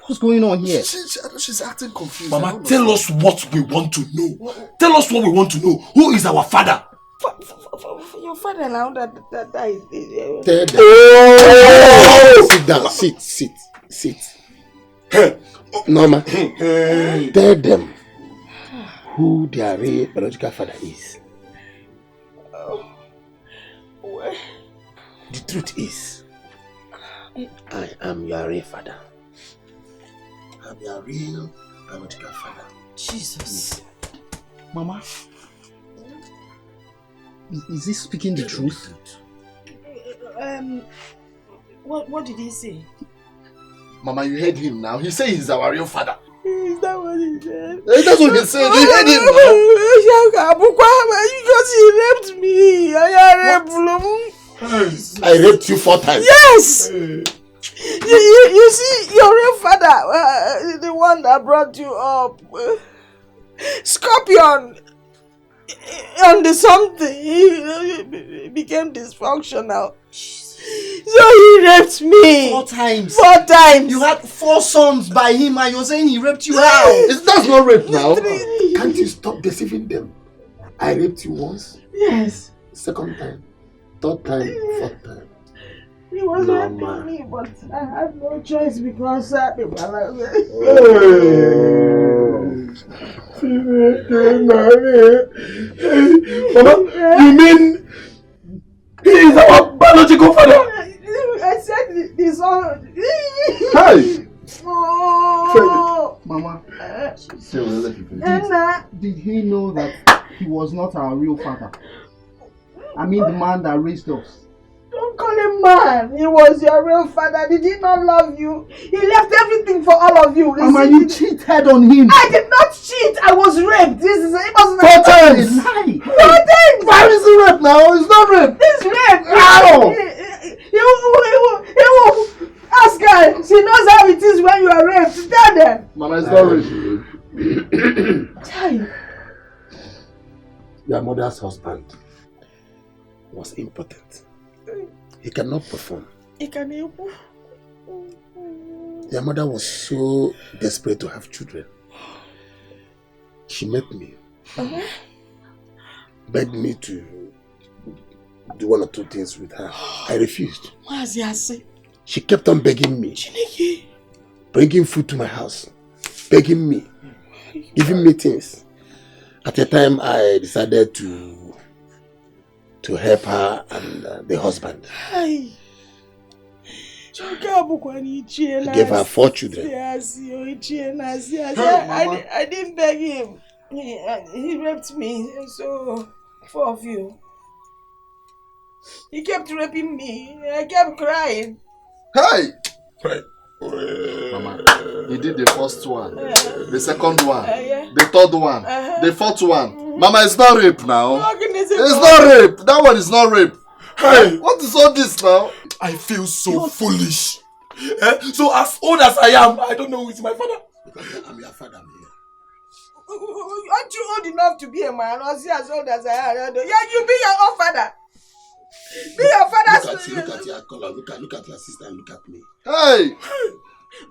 What's going on here? She's acting confused. Mama, tell us what we want to know. Tell us what we want to know. Who is our father? Your father now that died. Tell them. Oh! Sit down. Sit. Hey. Norma. Hey. Tell them who their real biological father is. The truth is, I am your real father. I'm your real biological father. Jesus. Mama, is he speaking the truth? What did he say? Mama, you heard him now. He said he's our real father. Is that what he said? That's what he said. You heard him now. Because he raped me. I raped you 4 times. Yes! You see, your real father, the one that brought you up, Scorpion, on the something, he became dysfunctional. So he raped me. 4 times. 4 times. You had 4 sons by him and you're saying he raped you how? That's not rape now. Can't you stop deceiving them? I raped you once. Yes. 2nd time. 3rd time. 4th time. He was raping me, but I had no choice because Mama, you mean he is our biological father? I said this all. Hey! Oh. Mama, did he know that he was not our real father? I mean the man that raised us. Don't call him man. He was your real father. Did he not love you? He left everything for all of you. Mama, you cheated on him. I did not cheat. I was raped. It wasn't 4 times. a lie. 4 times. Why is it rape now? It's not rape. It's rape. How? He will ask her. She knows how it is when you are raped. Tell them. Mama, it's not rape. Tell you. Your mother's husband was impotent. He cannot perform. He can help. Your mother was so desperate to have children. She met me, begged me to do 1 or 2 things with her. I refused. She kept on begging me, bringing food to my house, begging me, giving me things. At the time, I decided to help her and the husband. I gave her 4 children. I didn't beg him. He raped me, so 4 of you. He kept raping me. I kept crying. Hey! Right. Mama, he did the first one, the second one, the third one, the fourth one. Mama, it's not rape now. It's not rape. That one is not rape. Hey, what is all this now? I feel so foolish. So as old as I am, I don't know who is my father. Because I'm your father, I'm here. Aren't you old enough to be a man? Or see as old as I am? Yeah, you be your own father. Be your father's. Look at your color. Look at your sister and look at me. Hey!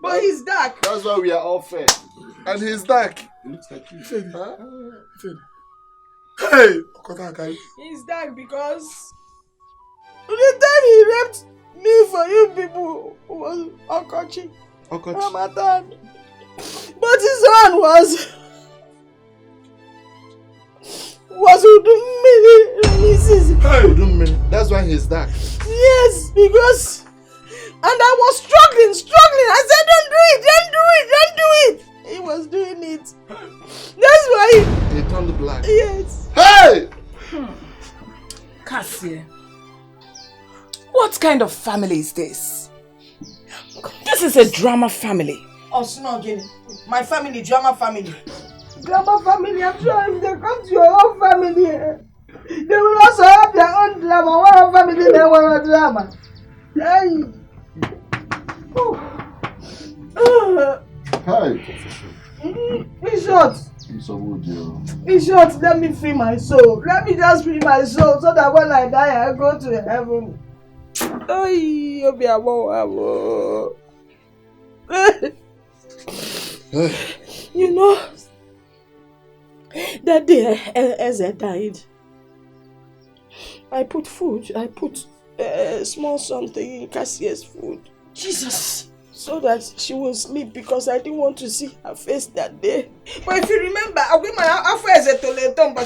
But he's dark. That's why we are all fair. And he's dark. He looks like you. Huh? Hey! He's dark because the time he raped me for you people was Okochi. Ramadan. But his son was Udumini. Udumini. That's why he's dark. Yes, because and I was struggling. I said, don't do it. He was doing it. That's why he turned black. Yes. Hey! Cassie, what kind of family is this? This is a drama family. Osnogini. My family, drama family. Drama family, I'm sure if they come to your own family, they will also have their own drama. One family, they want a drama. Hey. Hey. Be short. Be short. Let me free my soul. Let me just free my soul so that when I die, I go to heaven. You know, that day as I died, I put small something in Cassie's food. Jesus! So that she will sleep because I didn't want to see her face that day. But if you remember, I went my affairs at Mama.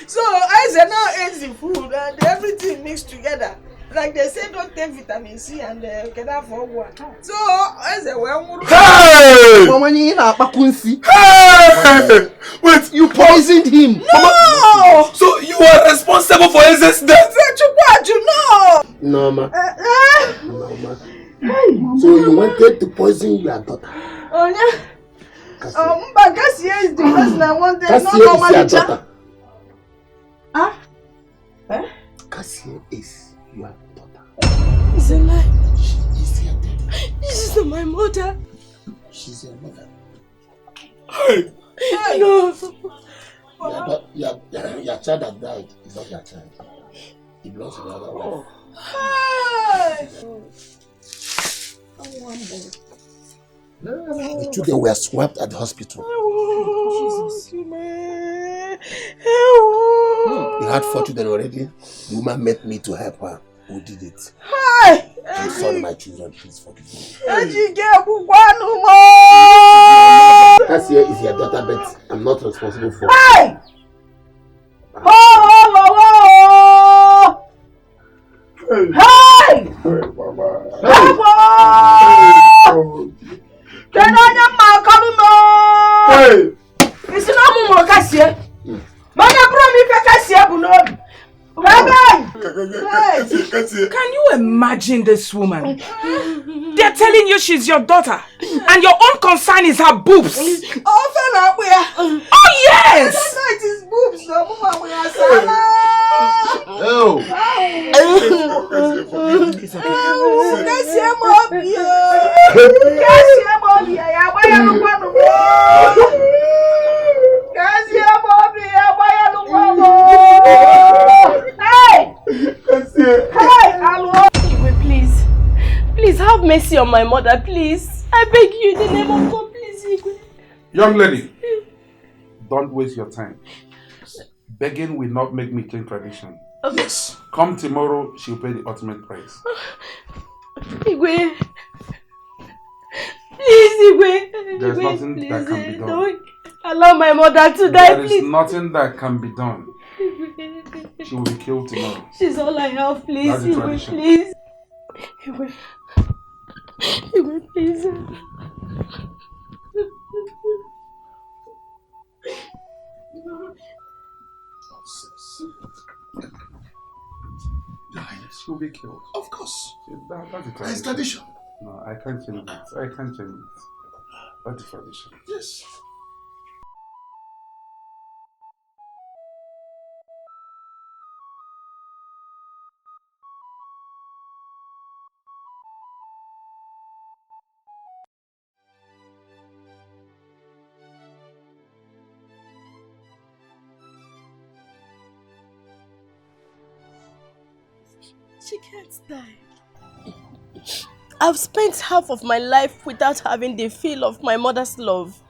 So I said now ate the food and everything mixed together. Like they say, don't take vitamin C and get out for one. So I said, well, hey! Mama, you ain't Bakunsi. Hey! Wait, you poisoned him. No! So you are responsible for his death? No! Norma. Norma. So you wanted to poison your daughter? Oh yeah. But Cassie is the person I wanted. Cassie not is your daughter. Huh? Cassie is your daughter. It's a lie. She is your daughter. This is my mother. She's your mother. Hey! No. Your child that died is not your child. It belongs to the other wife. Hey! The children were swapped at the hospital. Jesus. You had 4 children already. The woman met me to help her. Who did it? Hi! I'm sorry, my children. Please forgive me. Cassia is your daughter, but I'm not responsible for. Hey! Oh! Hey! Hey, Mama! Hey! Can I Hey! It's not more Cassia. Mama, promise Cassia, Buno. Can you imagine this woman? They're telling you she's your daughter, and your own concern is her boobs. Oh yes! It is boobs, no Mama. Oh! Please have mercy on my mother, please. I beg you in the name of God, please. Young lady, don't waste your time. Begging will not make me change tradition. Yes. Come tomorrow, she'll pay the ultimate price. Igwe. Please, Igwe. There's nothing that can be done. Don't allow my mother to die, There please. is nothing that can be done. She will be killed tomorrow. She's all I have, please. That's the Igwe, tradition. please. Igwe. Igwe, please. Your Highness, she will be killed. Of course. That's the tradition. No, I can't change it. I can't change it. That's the tradition. Yes. She can't die. I've spent half of my life without having the feel of my mother's love.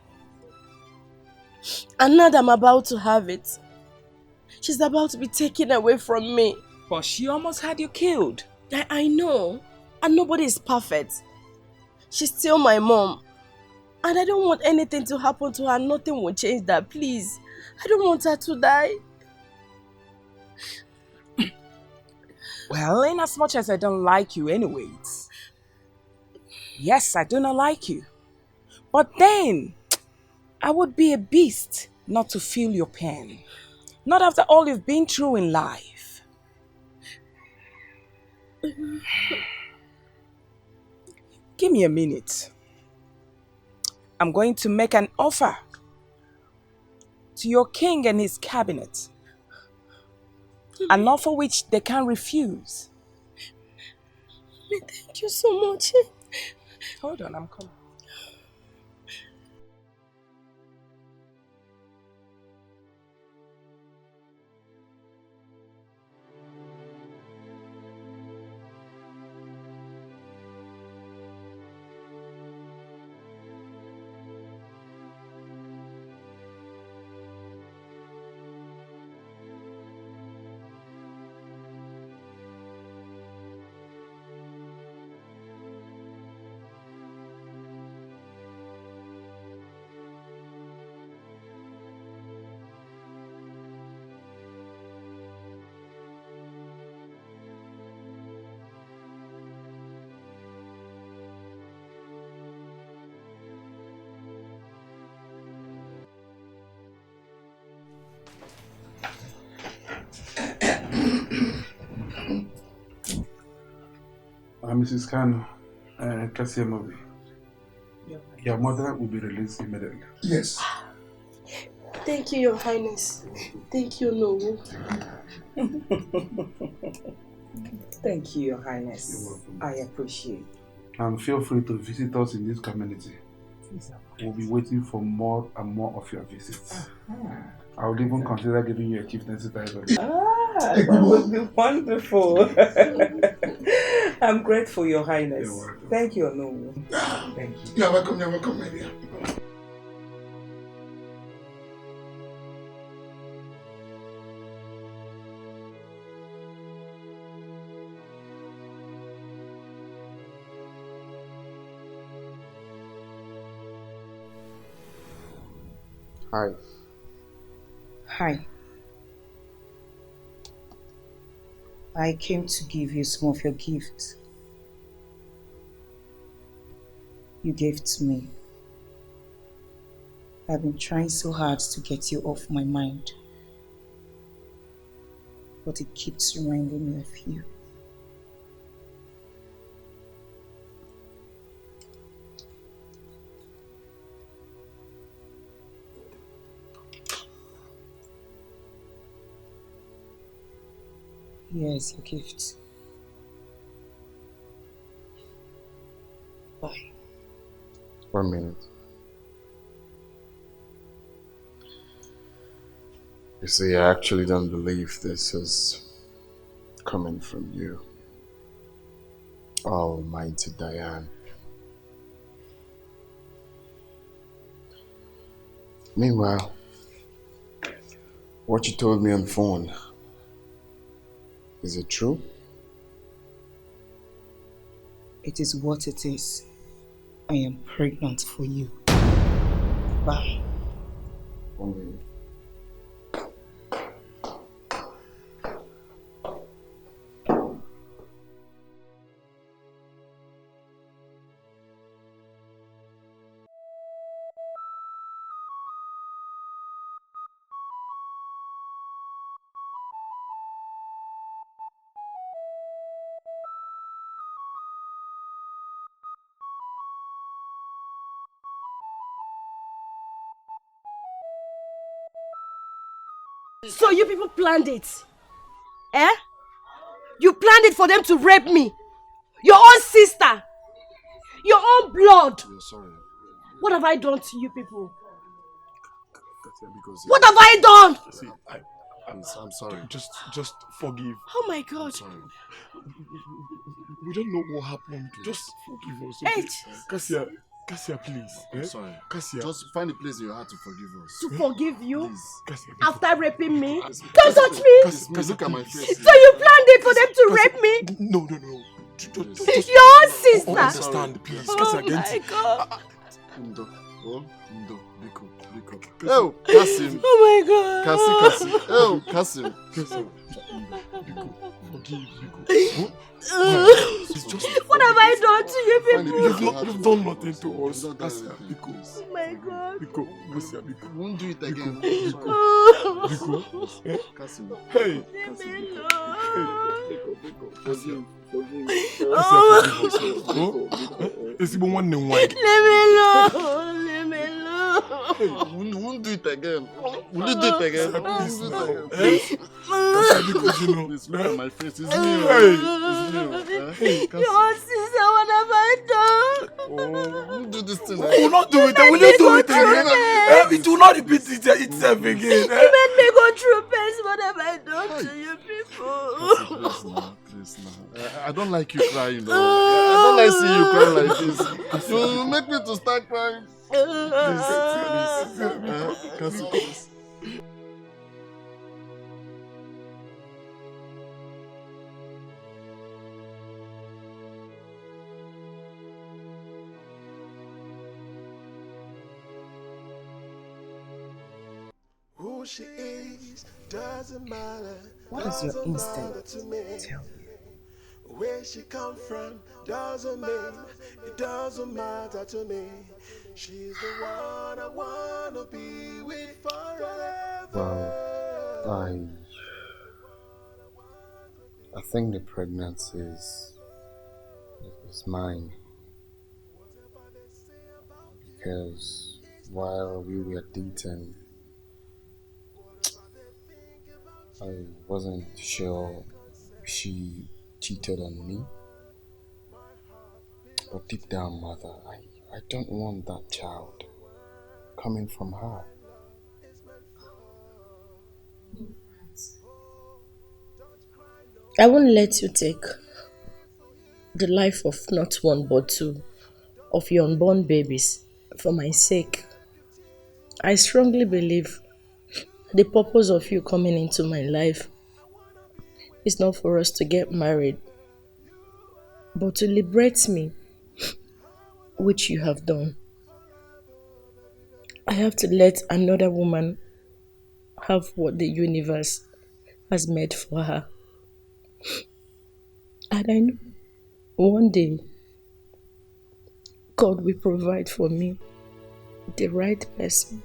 And now that I'm about to have it, she's about to be taken away from me. But she almost had you killed. I know. And nobody is perfect. She's still my mom. And I don't want anything to happen to her. Nothing will change that, please. I don't want her to die. Well, in as much as I don't like you anyways. Yes, I do not like you. But then, I would be a beast not to feel your pain. Not after all you've been through in life. Give me a minute. I'm going to make an offer to your king and his cabinet. An offer which they can't refuse. Thank you so much. Hold on, I'm coming. Mrs. Kano, Cassia movie. Your mother will be released immediately. Yes. Thank you, Your Highness. Thank you, No. Thank you, Your Highness. You're welcome. I appreciate. And feel free to visit us in this community. We'll be waiting for more and more of your visits. I would even consider giving you a chieftaincy title. That would be wonderful. I'm grateful, Your Highness. Thank you, No. Thank you. You're welcome, my dear. Hi. Hi. I came to give you some of your gifts. You gave to me. I've been trying so hard to get you off my mind. But it keeps reminding me of you. Here's your gift. Bye. 1 minute. You see, I actually don't believe this is coming from you. Almighty Diane. Meanwhile, what you told me on the phone, is it true? It is what it is. I am pregnant for you. Bye. 1 minute. So you people planned it? Eh? You planned it for them to rape me? Your own sister? Your own blood? We're sorry. What have I done to you people? Because what have I done? See, I'm sorry. Just forgive. Oh my God. Sorry. We don't know what happened. Just forgive us. Okay? Cassia, please. I'm sorry. Cassia. Just find a place in your heart to forgive us. To forgive you? Please. Cassia, after raping me? Don't touch me! Cassia, look at my face. So you planned it for them to rape me? No. Your own sister? Understand, please. Oh my God. Ndo, Biko. Oh, Kasim. Oh my God. Cassie. Oh, Kasim. Biko. Forgive, Biko. What have I done to you people? You've done nothing to us. Cassia, Biko. Oh my God. Biko, Cassia, Biko. Won't do it again. Biko. Kasim. Hey. Cassia. It's even one name. Leave me alone. Leave me alone. Hey, we won't do it again. Will you do it again? Please, please look at my face. It's me. It's me. Your sister, what have I done? We'll do this thing. We will not do it. Will you do it again? It will not repeat itself again. You made me go through pain. What have I done to you people? Please now. I don't like you crying. I don't like seeing you crying like this. You make me to start crying. Please. Who she is doesn't matter. What is your instinct? Tell me. Where she come from doesn't mean it doesn't matter to me. She's the one I wanna be with forever. Well, I think the pregnancy is mine, because while we were dating, I wasn't sure she cheated on me, but deep down, mother, I don't want that child coming from her. I won't let you take the life of not one but two of your unborn babies for my sake. I strongly believe the purpose of you coming into my life is not for us to get married, but to liberate me, which you have done. I have to let another woman have what the universe has made for her. And I know one day God will provide for me the right person.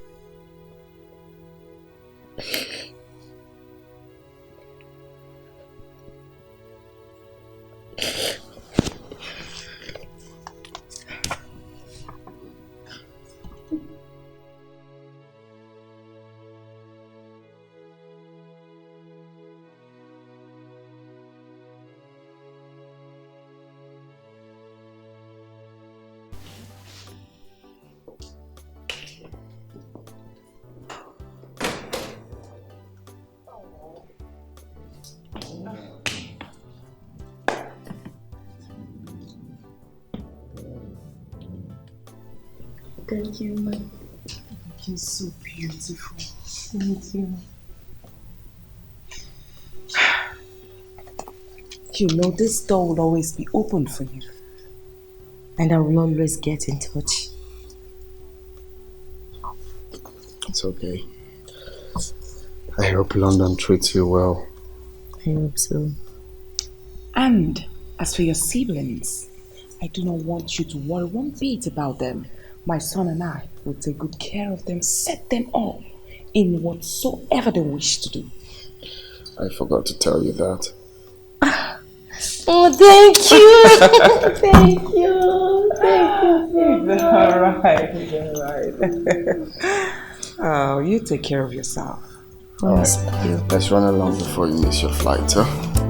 Thank you, man. You're so beautiful. Thank you. You know, this door will always be open for you. And I will always get in touch. It's okay. I hope London treats you well. I hope so. And as for your siblings, I do not want you to worry one bit about them. My son and I will take good care of them, set them up in whatsoever they wish to do. I forgot to tell you that. Oh, thank you. Thank you. Thank you. It's alright. It's alright. Oh, you take care of yourself. Alright, let's run along before you miss your flight, huh?